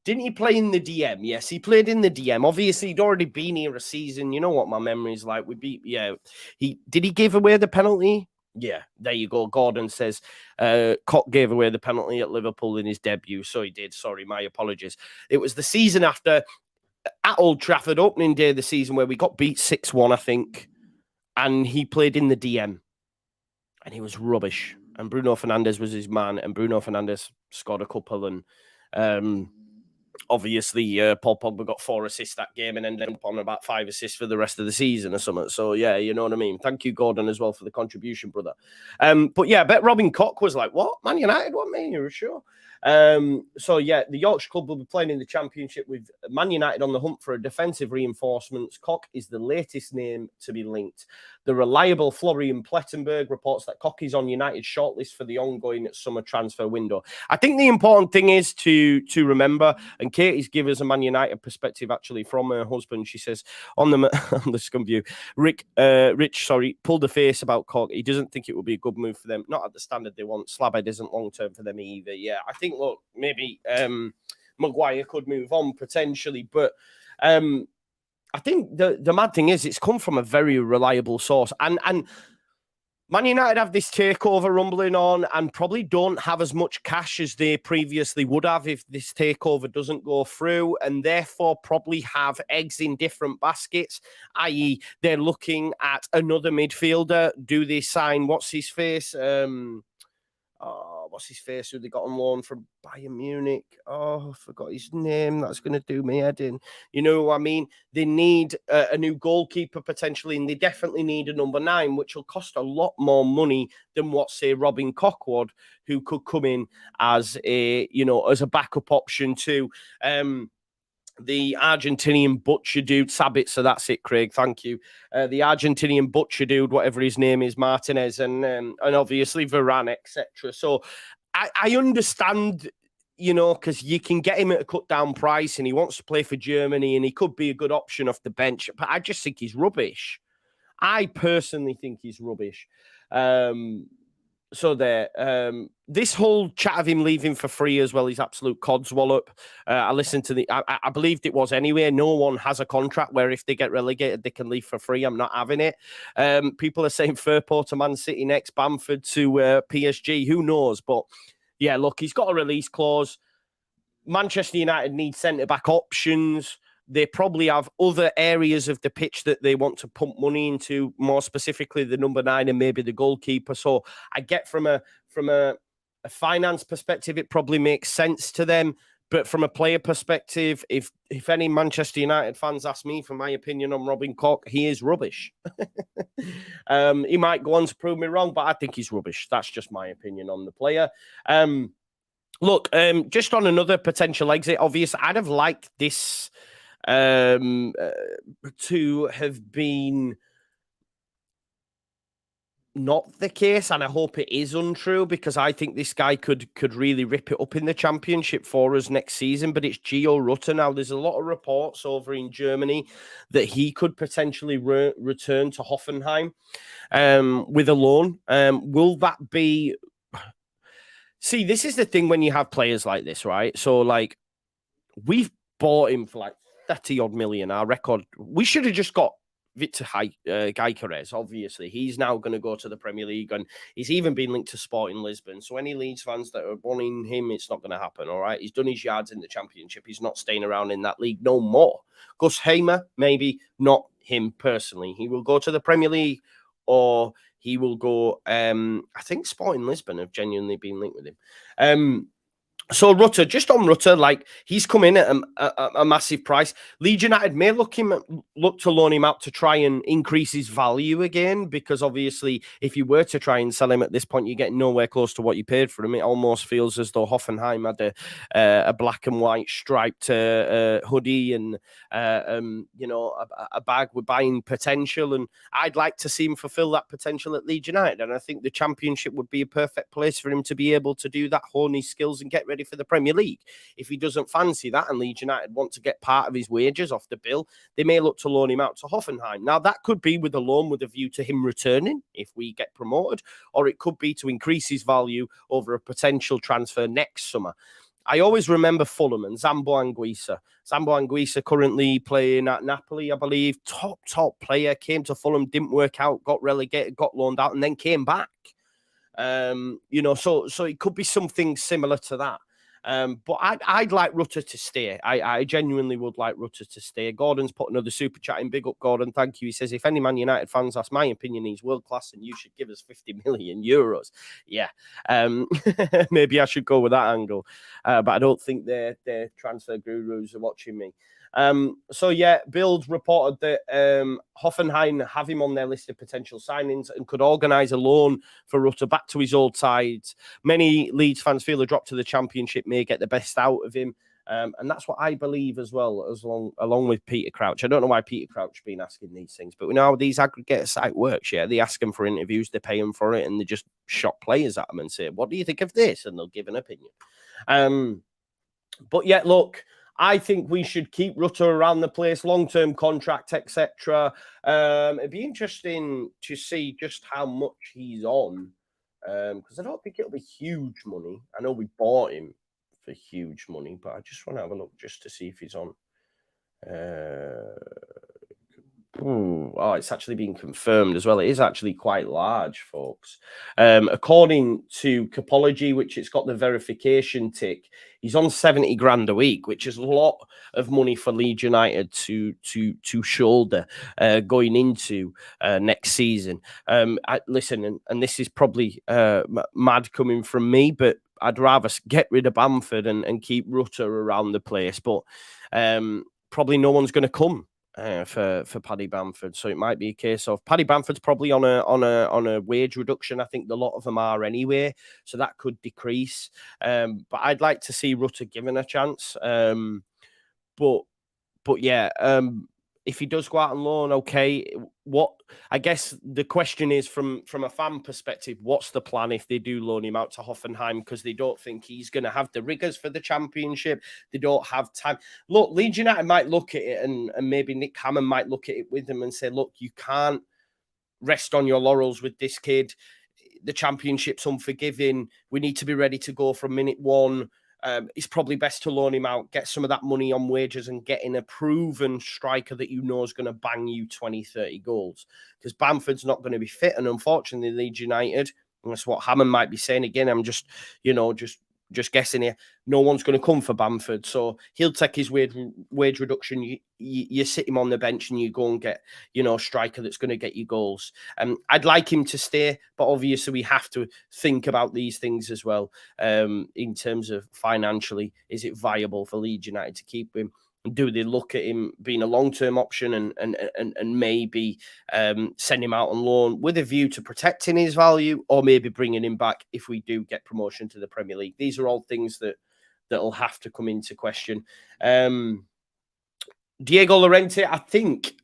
Didn't he play in the DM? Yes, he played in the DM. Obviously, he'd already been here a season. You know what my memory's like. Did he give away the penalty? Yeah, there you go. Gordon says Koch gave away the penalty at Liverpool in his debut. So he did. Sorry, my apologies. It was the season after at Old Trafford, opening day of the season, where we got beat 6-1, I think. And he played in the DM. And he was rubbish. And Bruno Fernandes was his man. And Bruno Fernandes scored a couple. And obviously, Paul Pogba got 4 assists that game and ended up on about 5 assists for the rest of the season or something. So, yeah, you know what I mean? Thank you, Gordon, as well, for the contribution, brother. But, yeah, I bet Robin Koch was like, what? Man United want me? You're sure? So, yeah, the Yorkshire club will be playing in the Championship with Man United on the hunt for a defensive reinforcements. Koch is the latest name to be linked. The reliable Florian Plettenberg reports that Koch is on United's shortlist for the ongoing summer transfer window. I think the important thing is to remember, and Katie's given us a Man United perspective, actually, from her husband. She says, on the scum view, Rich, pulled a face about Koch. He doesn't think it would be a good move for them. Not at the standard they want. Slabhead isn't long-term for them either. Yeah, I think, look, maybe Maguire could move on potentially, but I think the mad thing is it's come from a very reliable source. And Man United have this takeover rumbling on and probably don't have as much cash as they previously would have if this takeover doesn't go through, and therefore probably have eggs in different baskets, i.e. they're looking at another midfielder. Do they sign, what's his face? What's his face who they got on loan from Bayern Munich? Oh, I forgot his name. That's going to do me head in. You know what I mean? They need a new goalkeeper potentially, and they definitely need a number 9, which will cost a lot more money than what, say, Robin Koch would, who could come in as as a backup option too. The Argentinian butcher dude, Sabitzer, that's it, Craig, thank you. The Argentinian butcher dude, whatever his name is, Martinez, and obviously Varane, etc. So I understand, because you can get him at a cut-down price and he wants to play for Germany and he could be a good option off the bench, but I just think he's rubbish. I personally think he's rubbish. So there, this whole chat of him leaving for free as well is absolute codswallop. I listened to I believed it was anyway. No one has a contract where if they get relegated, they can leave for free. I'm not having it. People are saying Firpo to Man City next, Bamford to PSG. Who knows? But yeah, look, he's got a release clause. Manchester United need centre-back options. They probably have other areas of the pitch that they want to pump money into, more specifically the number 9 and maybe the goalkeeper. So I get from a finance perspective, it probably makes sense to them. But from a player perspective, if any Manchester United fans ask me for my opinion on Robin Koch, he is rubbish. He might go on to prove me wrong, but I think he's rubbish. That's just my opinion on the player. Look, just on another potential exit, obviously, I'd have liked this to have been not the case, and I hope it is untrue, because I think this guy could really rip it up in the Championship for us next season. But it's Gio Rutter now. There's a lot of reports over in Germany that he could potentially return to Hoffenheim with a loan. Will that be... See, this is the thing when you have players like this, right? So, like, we've bought him for like 30 odd million. Our record, we should have just got Victor Gyökeres, obviously. He's now going to go to the Premier League, and he's even been linked to Sporting Lisbon. So any Leeds fans that are wanting him, it's not going to happen, all right? He's done his yards in the Championship. He's not staying around in that league no more. Gus Hamer, maybe, not him personally. He will go to the Premier League, or he will go, I think Sporting Lisbon have genuinely been linked with him. So Rutter, just on Rutter, like, he's come in at a massive price. Leeds United may look to loan him out to try and increase his value again, because obviously if you were to try and sell him at this point, you're getting nowhere close to what you paid for him. It almost feels as though Hoffenheim had a black and white striped hoodie and a bag with buying potential, and I'd like to see him fulfill that potential at Leeds United, and I think the Championship would be a perfect place for him to be able to do that, hone his skills and get ready for the Premier League. If he doesn't fancy that and Leeds United want to get part of his wages off the bill, they may look to loan him out to Hoffenheim. Now, that could be with a loan with a view to him returning if we get promoted, or it could be to increase his value over a potential transfer next summer. I always remember Fulham and Zambo Anguissa. Zambo Anguissa currently playing at Napoli, I believe. Top player, came to Fulham, didn't work out, got relegated, got loaned out, and then came back. So it could be something similar to that. But I'd like Rutter to stay. I genuinely would like Rutter to stay. Gordon's put another super chat in. Big up, Gordon. Thank you. He says, if any Man United fans ask my opinion, he's world class and you should give us 50 million euros. Yeah. Maybe I should go with that angle. But I don't think their transfer gurus are watching me. So yeah, Bild reported that Hoffenheim have him on their list of potential signings and could organise a loan for Rutter back to his old sides. Many Leeds fans feel a drop to the Championship may get the best out of him. And that's what I believe as well, along with Peter Crouch. I don't know why Peter Crouch has been asking these things, but we know how these aggregate site works, yeah? They ask them for interviews, they pay them for it, and they just shot players at them and say, what do you think of this? And they'll give an opinion. But yeah, look, I think we should keep Rutter around the place, long-term contract, etc. It'd be interesting to see just how much he's on, because I don't think it'll be huge money. I know we bought him for huge money, but I just want to have a look just to see if he's on. Oh, it's actually been confirmed as well. It is actually quite large, folks. According to Capology, which it's got the verification tick, he's on 70 grand a week, which is a lot of money for Leeds United to shoulder going into next season. Listen, and this is probably mad coming from me, but I'd rather get rid of Bamford and keep Rutter around the place. But probably no one's going to come for Paddy Bamford, so it might be a case of Paddy Bamford's probably on a wage reduction. I think a lot of them are anyway, so that could decrease. But I'd like to see Rutter given a chance. But yeah, if he does go out on loan, okay. What I guess the question is from a fan perspective, what's the plan if they do loan him out to Hoffenheim because they don't think he's going to have the rigours for the Championship? They don't have time. Look, Leeds United might look at it and maybe Nick Hammond might look at it with them and say, look, you can't rest on your laurels with this kid. The Championship's unforgiving. We need to be ready to go from minute one. It's probably best to loan him out, get some of that money on wages and get in a proven striker that you know is going to bang you 20, 30 goals. Because Bamford's not going to be fit. And unfortunately, Leeds United, and that's what Hammond might be saying again, I'm just guessing here, no one's going to come for Bamford. So he'll take his wage reduction. You sit him on the bench and you go and get, a striker that's going to get you goals. I'd like him to stay, but obviously we have to think about these things as well. In terms of financially, is it viable for Leeds United to keep him? Do they look at him being a long-term option and maybe send him out on loan with a view to protecting his value, or maybe bringing him back if we do get promotion to the Premier League? These are all things that'll have to come into question. Diego Llorente, I think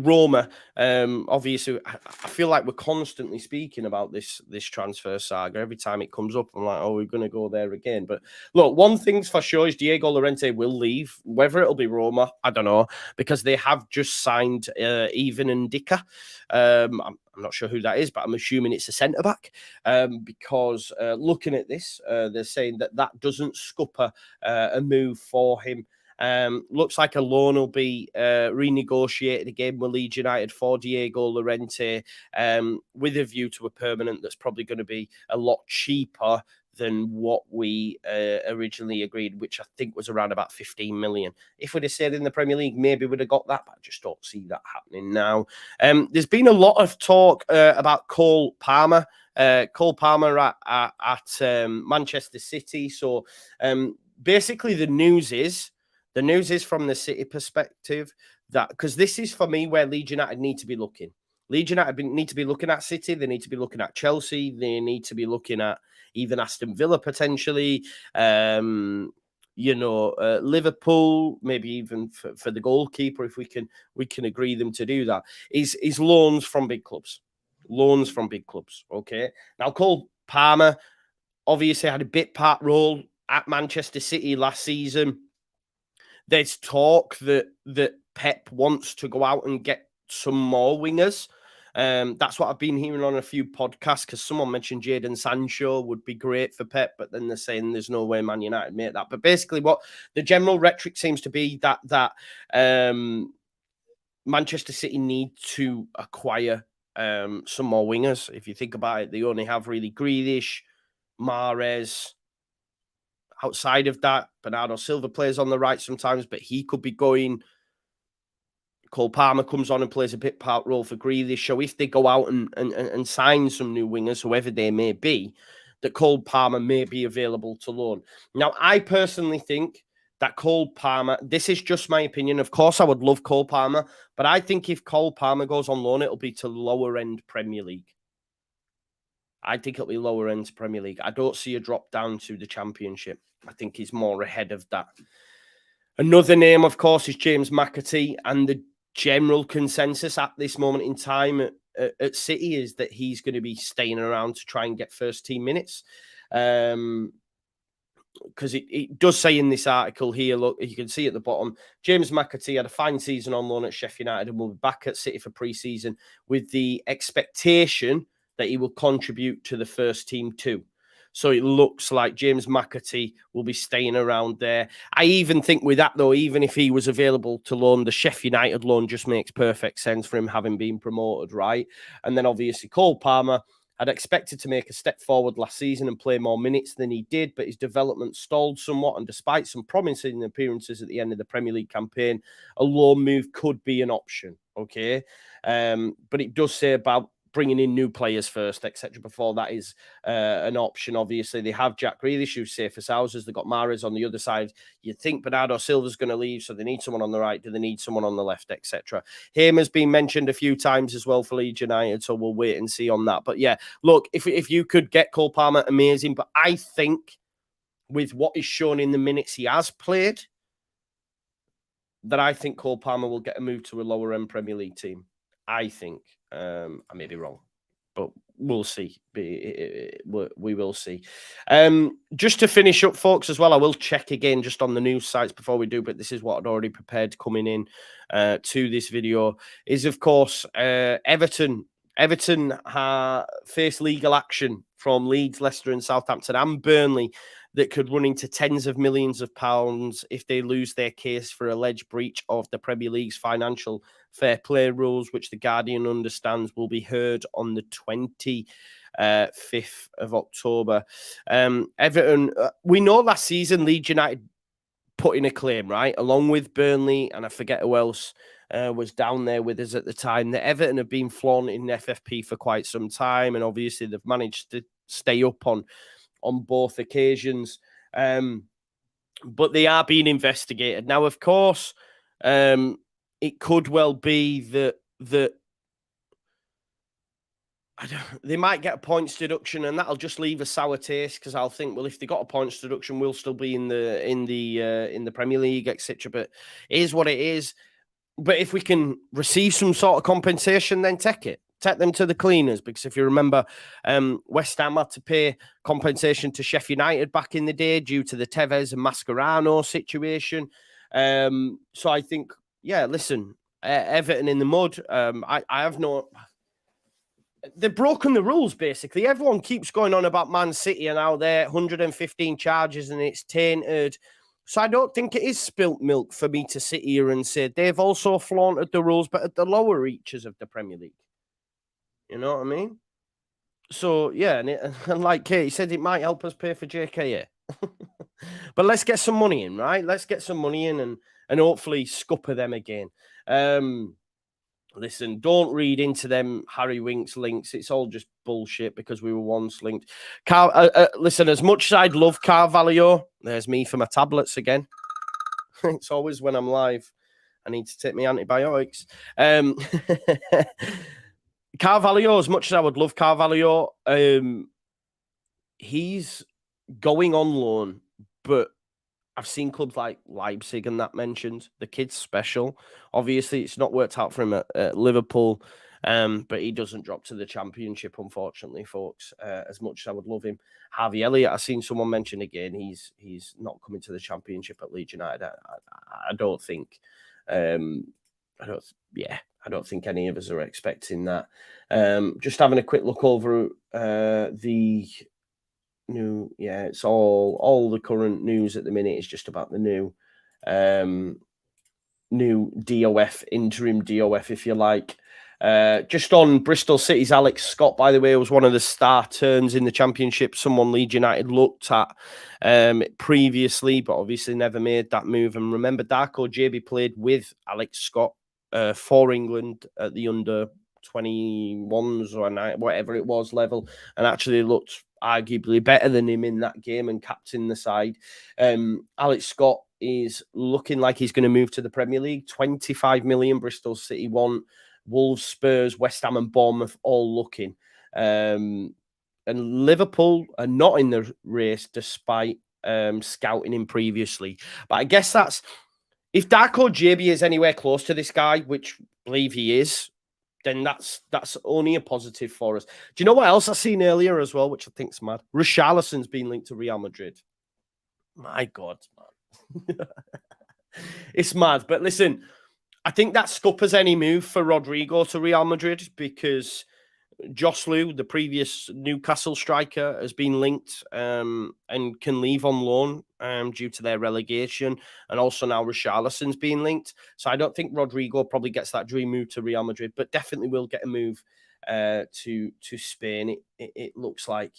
Roma. Obviously, I feel like we're constantly speaking about this transfer saga. Every time it comes up, I'm like, oh, we're going to go there again. But look, one thing's for sure is Diego Llorente will leave. Whether it'll be Roma, I don't know, because they have just signed Ivan and Ndicka. I'm not sure who that is, but I'm assuming it's a centre back. Because looking at this, they're saying that doesn't scupper a move for him. Looks like a loan will be renegotiated again with Leeds United for Diego Llorente, with a view to a permanent that's probably going to be a lot cheaper than what we originally agreed, which I think was around about 15 million. If we'd have stayed in the Premier League, maybe we'd have got that, but I just don't see that happening now. There's been a lot of talk about Cole Palmer. Cole Palmer at Manchester City. So basically the news is from the City perspective that, because this is for me where Leeds United need to be looking. Leeds United need to be looking at City. They need to be looking at Chelsea. They need to be looking at even Aston Villa potentially. Liverpool, maybe even for the goalkeeper, if we can agree them to do that, is loans from big clubs. Loans from big clubs. Okay. Now, Cole Palmer obviously had a bit part role at Manchester City last season. There's talk that Pep wants to go out and get some more wingers. That's what I've been hearing on a few podcasts, because someone mentioned Jadon Sancho would be great for Pep, but then they're saying there's no way Man United make that. But basically what the general rhetoric seems to be that Manchester City need to acquire some more wingers. If you think about it, they only have really Grealish, Mahrez. Outside of that, Bernardo Silva plays on the right sometimes, but he could be going. Cole Palmer comes on and plays a bit part role for Grealish. So if they go out and sign some new wingers, whoever they may be, that Cole Palmer may be available to loan. Now, I personally think that Cole Palmer, this is just my opinion. Of course, I would love Cole Palmer, but I think if Cole Palmer goes on loan, it'll be to lower end Premier League. I think it'll be lower end Premier League. I don't see a drop down to the Championship. I think he's more ahead of that. Another name, of course, is James McAtee, and the general consensus at this moment in time at City is that he's going to be staying around to try and get first team minutes. Because it does say in this article here, look, you can see at the bottom, James McAtee had a fine season on loan at Sheffield United and will be back at City for pre-season with the expectation that he will contribute to the first team too. So it looks like James McAtee will be staying around there. I even think with that, though, even if he was available to loan, the Sheffield United loan just makes perfect sense for him having been promoted, right? And then obviously Cole Palmer, I'd expected to make a step forward last season and play more minutes than he did, but his development stalled somewhat. And despite some promising appearances at the end of the Premier League campaign, a loan move could be an option, okay? But it does say about bringing in new players first, etc. Before that is an option. Obviously, they have Jack Grealish, who's safe as houses. They've got Mahrez on the other side. You think Bernardo Silva's going to leave, so they need someone on the right. Do they need someone on the left, etc.? Hamer's been mentioned a few times as well for Leeds United, so we'll wait and see on that. But yeah, look, if you could get Cole Palmer, amazing. But I think with what is shown in the minutes he has played, that I think Cole Palmer will get a move to a lower-end Premier League team. I think. I may be wrong, but we'll see. We will see. Just to finish up, folks, as well, I will check again just on the news sites before we do, but this is what I'd already prepared coming in to this video, is, of course, Everton. Everton face legal action from Leeds, Leicester and Southampton and Burnley that could run into tens of millions of pounds if they lose their case for alleged breach of the Premier League's financial fair play rules, which the Guardian understands will be heard on the 25th of October. Everton, we know last season Leeds United put in a claim, right? Along with Burnley, and I forget who else was down there with us at the time. The Everton have been flaunting FFP for quite some time, and obviously they've managed to stay up on both occasions. But they are being investigated. Now, of course, it could well be that they might get a points deduction, and that'll just leave a sour taste, because I'll think, well, if they got a points deduction, we'll still be in the Premier League, etc. But it is what it is. But if we can receive some sort of compensation, then take it. Take them to the cleaners, because if you remember, West Ham had to pay compensation to Sheffield United back in the day due to the Tevez and Mascherano situation. So I think, yeah, listen, Everton in the mud. I have no... They've broken the rules, basically. Everyone keeps going on about Man City and how they're 115 charges and it's tainted. So I don't think it is spilt milk for me to sit here and say they've also flaunted the rules, but at the lower reaches of the Premier League. You know what I mean? So, yeah, and like Katie said, it might help us pay for JKA. But let's get some money in, right? Let's get some money in and hopefully scupper them again. Listen, don't read into them Harry Winks links. It's all just bullshit because we were once linked. Listen, as much as I'd love Carvalho, there's me for my tablets again. It's always when I'm live. I need to take my antibiotics. Carvalho, as much as I would love Carvalho, he's going on loan, but I've seen clubs like Leipzig and that mentioned. The kid's special. Obviously, it's not worked out for him at Liverpool, but he doesn't drop to the Championship, unfortunately, folks, as much as I would love him. Harvey Elliott, I've seen someone mention again, he's not coming to the Championship at Leeds United. I don't think. I don't think any of us are expecting that. Just having a quick look over the new, it's all the current news at the minute is just about the new DOF, interim DOF, if you like. Just on Bristol City's Alex Scott, by the way, was one of the star turns in the Championship. Someone Leeds United looked at previously, but obviously never made that move. And remember, Darko JB played with Alex Scott for England at the under 21s or whatever it was level, and actually looked arguably better than him in that game and captained the side. Alex Scott is looking like he's going to move to the Premier League. 25 million Bristol City want. Wolves, Spurs, West Ham and Bournemouth all looking. And Liverpool are not in the race despite scouting him previously. But I guess that's... If Darko JB is anywhere close to this guy, which I believe he is, then that's only a positive for us. Do you know what else I seen earlier as well, which I think's mad? Richarlison's been linked to Real Madrid. My God, man. It's mad. But listen, I think that scuppers any move for Rodrigo to Real Madrid, because JUSTJOE, the previous Newcastle striker, has been linked and can leave on loan due to their relegation. And also now Richarlison's being linked. So I don't think Rodrigo probably gets that dream move to Real Madrid, but definitely will get a move to Spain, it looks like.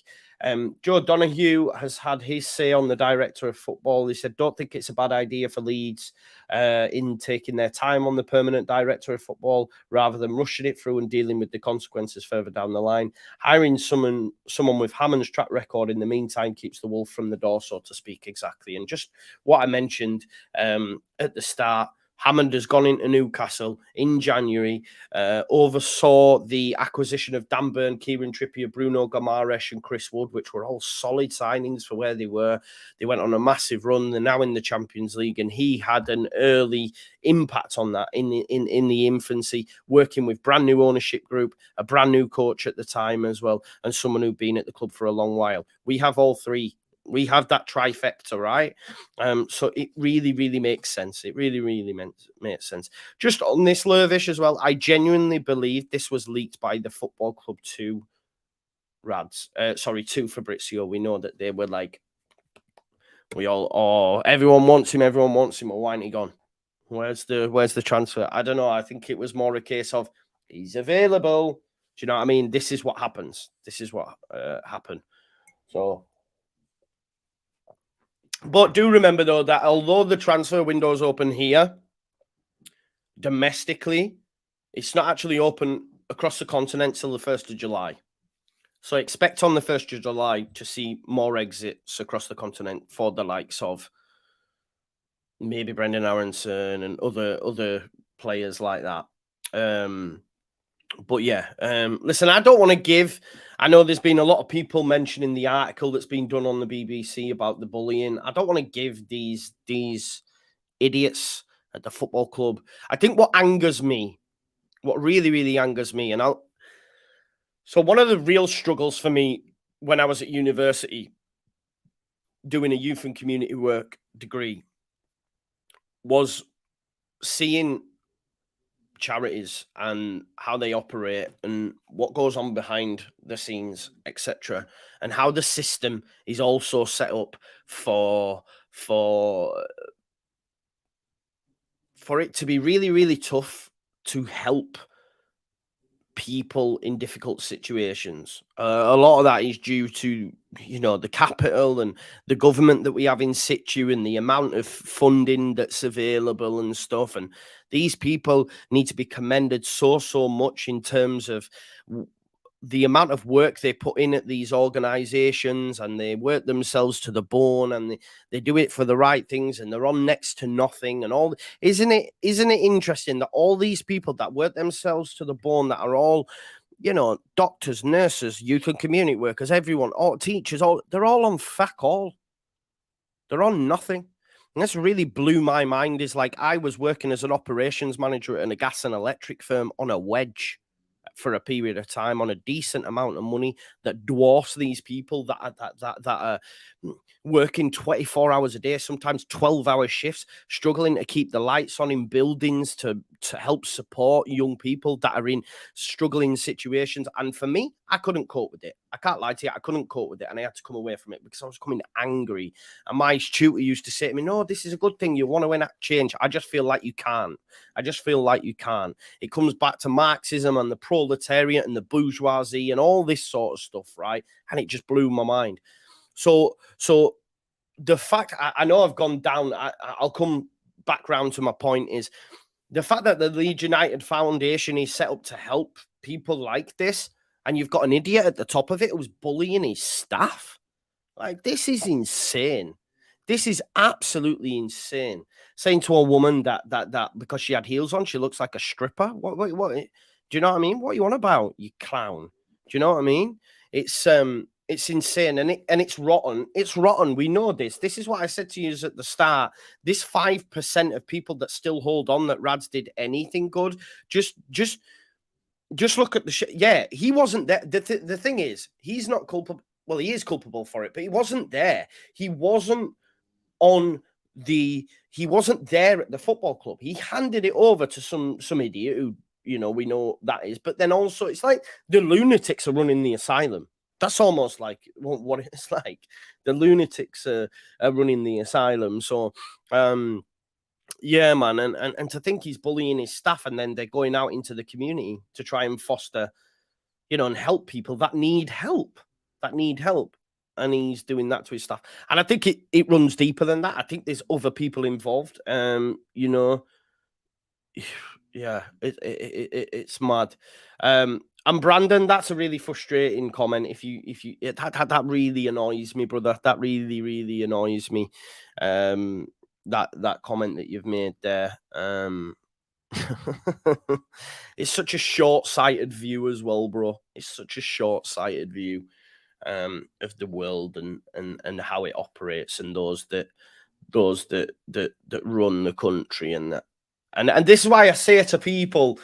Joe Donahue has had his say on the director of football. He said, don't think it's a bad idea for Leeds in taking their time on the permanent director of football rather than rushing it through and dealing with the consequences further down the line. Hiring someone with Hammond's track record in the meantime keeps the wolf from the door, so to speak. Exactly. And just what I mentioned at the start, Hammond has gone into Newcastle in January, oversaw the acquisition of Dan Burn, Kieran Trippier, Bruno Gomares and Chris Wood, which were all solid signings for where they were. They went on a massive run. They're now in the Champions League, and he had an early impact on that in the infancy, working with brand new ownership group, a brand new coach at the time as well, and someone who'd been at the club for a long while. We have all three. We have that trifecta, right? So it really, really makes sense. It really, really makes sense. Just on this Lervish as well, I genuinely believe this was leaked by the football club to Rads. To Fabrizio. We know that they were like, everyone wants him, or why ain't he gone? Where's the transfer? I don't know. I think it was more a case of he's available. Do you know what I mean? This is what happens. This is what happened. So. But do remember, though, that although the transfer window is open here, domestically, it's not actually open across the continent till the 1st of July. So expect on the 1st of July to see more exits across the continent for the likes of maybe Brendan Aronson and other players like that. But yeah, listen, I don't want to give... I know there's been a lot of people mentioning the article that's been done on the BBC about the bullying. I don't want to give these idiots at the football club. I think what angers me, what really, really angers me, so one of the real struggles for me when I was at university doing a youth and community work degree was seeing charities and how they operate and what goes on behind the scenes, etc., and how the system is also set up for it to be really, really tough to help people in difficult situations. A lot of that is due to, the capital and the government that we have in situ and the amount of funding that's available and stuff. And these people need to be commended so much in terms of the amount of work they put in at these organizations, and they work themselves to the bone, and they do it for the right things, and they're on next to nothing and all. Isn't it interesting that all these people that work themselves to the bone, that are all, doctors, nurses, youth and community workers, everyone, all teachers, they're all on fuck all. They're on nothing. And this really blew my mind. Is like, I was working as an operations manager at a gas and electric firm on a wedge for a period of time on a decent amount of money that dwarfs these people that are working 24 hours a day, sometimes 12-hour shifts, struggling to keep the lights on in buildings to help support young people that are in struggling situations. And for me, I couldn't cope with it. I can't lie to you, I couldn't cope with it, and I had to come away from it because I was coming angry. And my tutor used to say to me, no, this is a good thing, you want to enact change. I just feel like you can't. It comes back to Marxism and the proletariat and the bourgeoisie and all this sort of stuff, right? And it just blew my mind. So the fact, I know I've gone down, I'll come back round to my point, is the fact that the Leeds United Foundation is set up to help people like this, and you've got an idiot at the top of it who's bullying his staff. Like, this is insane. This is absolutely insane. Saying to a woman that because she had heels on, she looks like a stripper. What? Do you know what I mean? What are you on about, you clown? Do you know what I mean? It's insane, and it's rotten. It's rotten. We know this. This is what I said to you at the start. This 5% of people that still hold on that Rads did anything good. Just look at the shit. Yeah, he wasn't there. The thing is, he's not culpable. Well, he is culpable for it, but he wasn't there. He wasn't there at the football club. He handed it over to some idiot who you know, we know that is. But then also, it's like the lunatics are running the asylum. That's almost like what it's like. The lunatics are running the asylum. So, yeah, man. And to think he's bullying his staff and then they're going out into the community to try and foster, you know, and help people that need help, And he's doing that to his staff. And I think it runs deeper than that. I think there's other people involved. You know, yeah, it's mad. And Brandon, that's a really frustrating comment. That really annoys me, brother. That really annoys me. That comment that you've made there. It's such a short-sighted view as well, bro. It's such a short-sighted view of the world and how it operates, and those that run the country, and that. And this is why I say to people,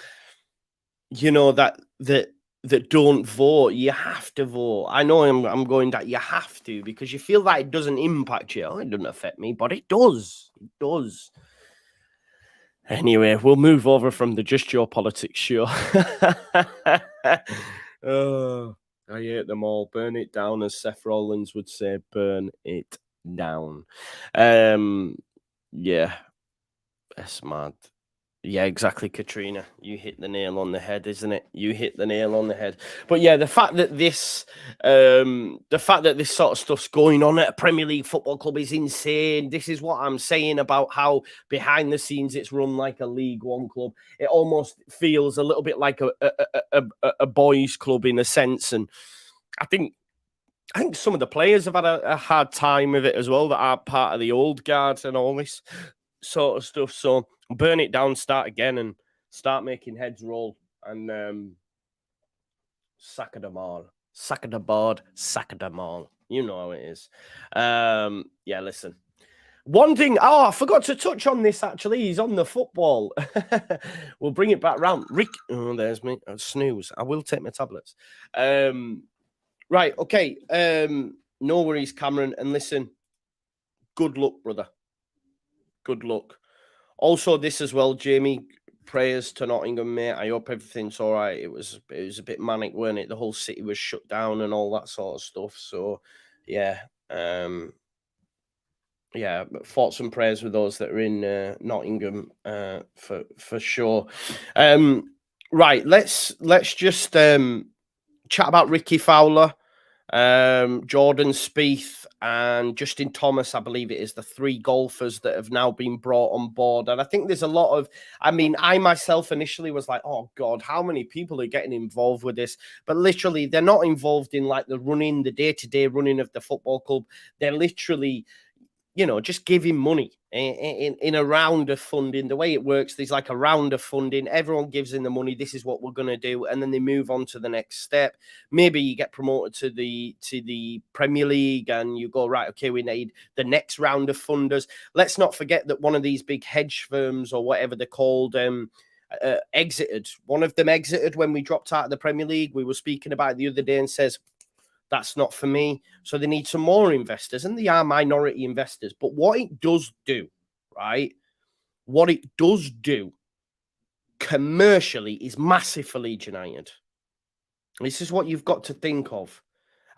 you know, that don't vote, you have to vote. I know I'm going that you have to, because you feel that it doesn't impact you. Oh, it doesn't affect me, but it does. It does. Anyway, we'll move over from the Just Your Politics show. Oh, I hate them all. Burn it down, as Seth Rollins would say. Burn it down. Yeah, that's mad. Yeah, exactly, Katrina. You hit the nail on the head, isn't it? You hit the nail on the head. But yeah, the fact that this sort of stuff's going on at a Premier League football club is insane. This is what I'm saying about how behind the scenes it's run like a League One club. It almost feels a little bit like a boys' club in a sense, and I think some of the players have had a hard time with it as well, that are part of the old guard and all this sort of stuff. So burn it down, start again, and start making heads roll, and sack of them all. Sack of the board, sack of them all. You know how it is. Yeah, listen. One thing, I forgot to touch on this actually. He's on the football. We'll bring it back round. Rick, oh, there's me. Snooze. I will take my tablets. Right, okay. No worries, Cameron. And listen, good luck, brother. Good luck. Also, this as well, Jamie. Prayers to Nottingham, mate. I hope everything's all right. It was a bit manic, weren't it? The whole city was shut down and all that sort of stuff. So, yeah. Yeah, but thoughts and prayers with those that are in Nottingham for sure. Right, let's just chat about Ricky Fowler, Jordan Spieth, and Justin Thomas. I believe it is the three golfers that have now been brought on board. And I think there's a lot of, I mean, I myself initially was like, oh God, how many people are getting involved with this? But literally, they're not involved in like the day-to-day running of the football club. They're literally, you know, just giving money in a round of funding. The way it works, there's like a round of funding. Everyone gives in the money. This is what we're going to do. And then they move on to the next step. Maybe you get promoted to the Premier League and you go, right, okay, we need the next round of funders. Let's not forget that one of these big hedge firms or whatever they're called, exited. One of them exited when we dropped out of the Premier League. We were speaking about it the other day and says, that's not for me. So they need some more investors, and they are minority investors. But what it does do, right? What it does do commercially is massive for Leeds United. This is what you've got to think of.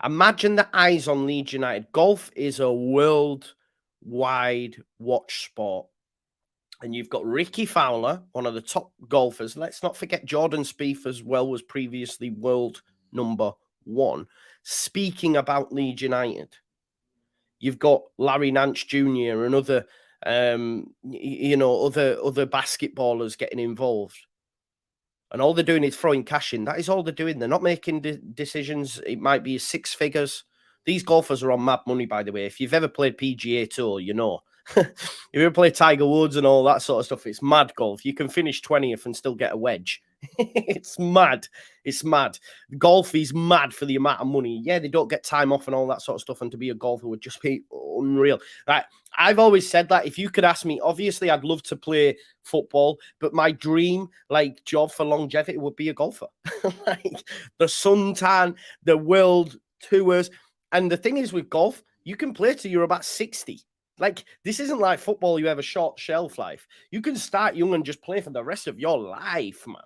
Imagine the eyes on Leeds United. Golf is a worldwide watch sport. And you've got Ricky Fowler, one of the top golfers. Let's not forget Jordan Spieth as well was previously world number one. Speaking about Leeds United, you've got Larry Nance Jr. and other, other basketballers getting involved, and all they're doing is throwing cash in. That is all they're doing. They're not making decisions. It might be 6 figures. These golfers are on mad money, by the way. If you've ever played PGA Tour, you know. If you ever play Tiger Woods and all that sort of stuff, it's mad golf. You can finish 20th and still get a wedge. It's mad. It's mad. Golf is mad for the amount of money. Yeah, they don't get time off and all that sort of stuff. And to be a golfer would just be unreal. Right? I've always said that if you could ask me, obviously I'd love to play football, but my dream, like, job for longevity would be a golfer. Like the suntan, the world tours. And the thing is with golf, you can play till you're about 60. Like, this isn't like football, you have a short shelf life. You can start young and just play for the rest of your life, man.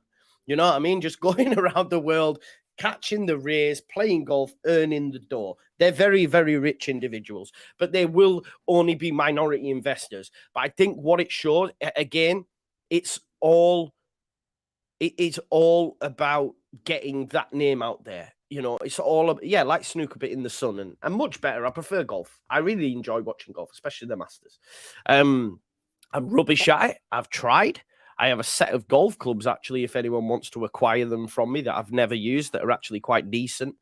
You know what I mean? Just going around the world, catching the rays, playing golf, earning the dough. They're very, very rich individuals, but they will only be minority investors. But I think what it shows, again, it's all about getting that name out there. You know, it's all, yeah, like snooker, but in the sun, and much better. I prefer golf. I really enjoy watching golf, especially the Masters. I'm rubbish at it. I've tried. I have a set of golf clubs, actually, if anyone wants to acquire them from me, that I've never used, that are actually quite decent.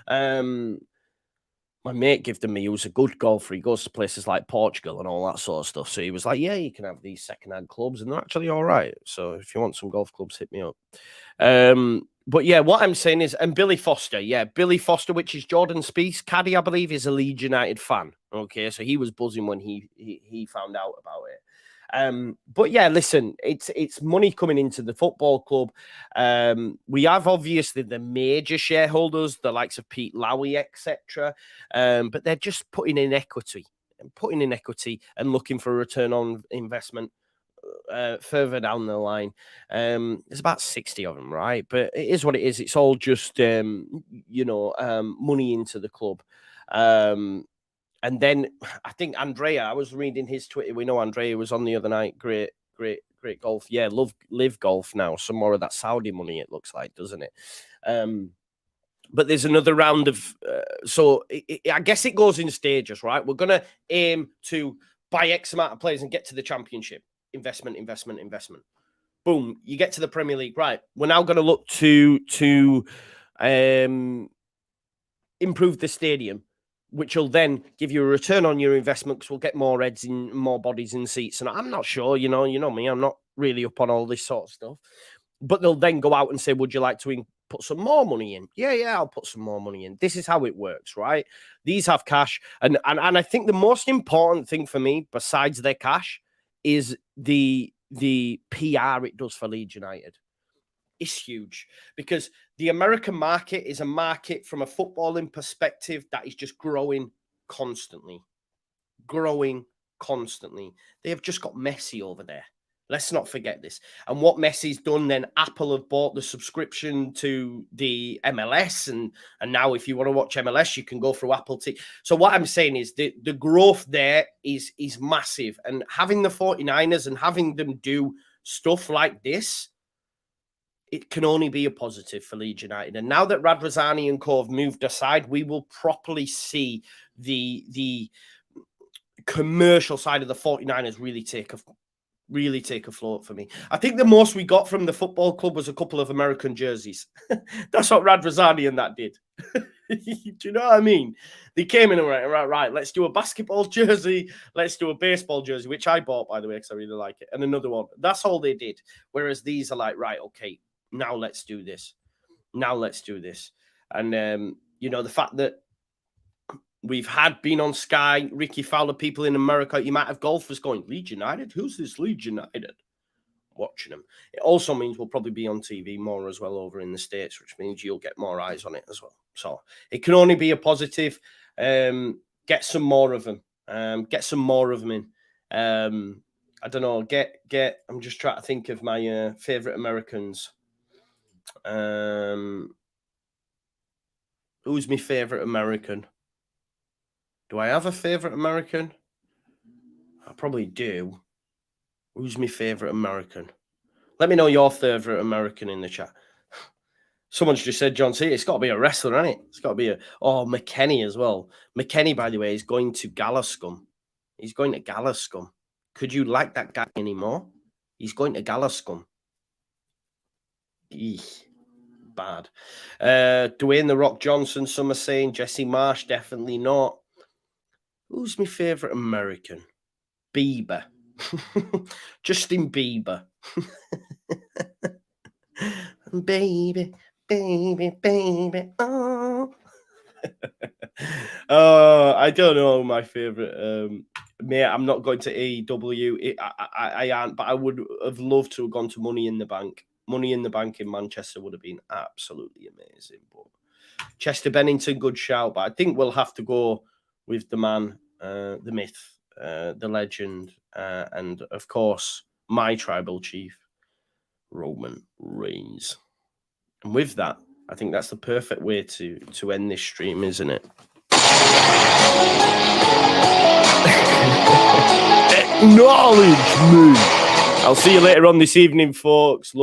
My mate gave them me. He was a good golfer. He goes to places like Portugal and all that sort of stuff. So he was like, yeah, you can have these secondhand clubs, and they're actually all right. So if you want some golf clubs, hit me up. But yeah, what I'm saying is, and Billy Foster, Billy Foster, which is Jordan Spieth's caddy, I believe, is a Leeds United fan. Okay, so he was buzzing when he found out about it. But yeah, listen, it's money coming into the football club. We have obviously the major shareholders, the likes of Pete Lowy, etc. But they're just putting in equity and looking for a return on investment further down the line. There's about 60 of them, right? But it is what it is. It's all just money into the club. And then I think Andrea, I was reading his Twitter. We know Andrea was on the other night. Great golf. Yeah, live golf now. Some more of that Saudi money, it looks like, doesn't it? But there's another round of... I guess it goes in stages, right? We're going to aim to buy X amount of players and get to the championship. Investment. Boom, you get to the Premier League. Right, we're now going to look to improve the stadium, which will then give you a return on your investment, because we'll get more heads in, more bodies in seats. And I'm not sure, you know me, I'm not really up on all this sort of stuff. But they'll then go out and say, would you like to put some more money in? Yeah, I'll put some more money in. This is how it works, right? These have cash. And I think the most important thing for me, besides their cash, is the PR it does for Leeds United. It's huge, because the American market is a market from a footballing perspective that is just growing constantly. They have just got Messi over there. Let's not forget this. And what Messi's done, then Apple have bought the subscription to the MLS. And now if you want to watch MLS, you can go through Apple TV. So what I'm saying is the growth there is massive. And having the 49ers and having them do stuff like this, it can only be a positive for Leeds United. And now that Radrazani and Co have moved aside, we will properly see the commercial side of the 49ers really take a float for me. I think the most we got from the football club was a couple of American jerseys. That's what Radrazani and that did. Do you know what I mean? They came in and went, right, let's do a basketball jersey, let's do a baseball jersey, which I bought, by the way, because I really like it, and another one. That's all they did. Whereas these are like, right, okay, now let's do this. And, the fact that we've been on Sky, Ricky Fowler, people in America, you might have golfers going, Leeds United? Who's this Leeds United? Watching them. It also means we'll probably be on TV more as well over in the States, which means you'll get more eyes on it as well. So it can only be a positive. Get some more of them. In. I don't know. I'm just trying to think of my favorite Americans. Who's my favorite American? Do I have a favorite American? I probably do. Who's my favorite American? Let me know your favorite American in the chat. Someone's just said John Cena. It's got to be a wrestler, isn't it? It's got to be McKenny as well. McKenny, by the way, is going to Galascum. He's going to Galascum. Could you like that guy anymore? He's going to Galascum. Eesh. Bad. Dwayne The Rock Johnson, some are saying. Jesse Marsh, definitely not. Who's my favorite American? Bieber. Justin Bieber. baby. Oh. I don't know my favorite. Mate, I'm not going to AEW. I aren't, but I would have loved to have gone to Money in the Bank. Money in the Bank in Manchester would have been absolutely amazing. But Chester Bennington, good shout. But I think we'll have to go with the man, the myth, the legend, and of course, my tribal chief, Roman Reigns. And with that, I think that's the perfect way to end this stream, isn't it? Acknowledge me. I'll see you later on this evening, folks.